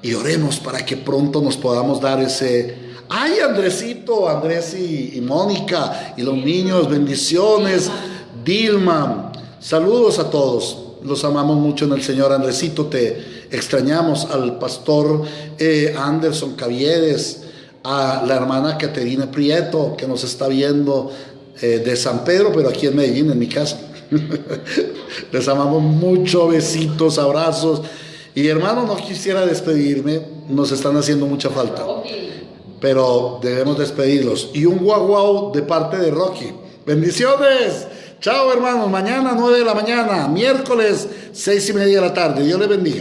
Y oremos para que pronto nos podamos dar ese... ¡Ay, Andresito! Andrés y Mónica y los niños, bendiciones. Dilma, saludos a todos. Los amamos mucho en el Señor. Andresito, te extrañamos. Al pastor Anderson Caviedes, a la hermana Caterina Prieto, que nos está viendo de San Pedro, pero aquí en Medellín, en mi casa. Les amamos mucho, besitos, abrazos. Y hermano, no quisiera despedirme, nos están haciendo mucha falta, pero debemos despedirlos. Y un guau guau de parte de Rocky. Bendiciones. Chao hermanos, mañana 9 de la mañana, miércoles 6:30 de la tarde. Dios les bendiga.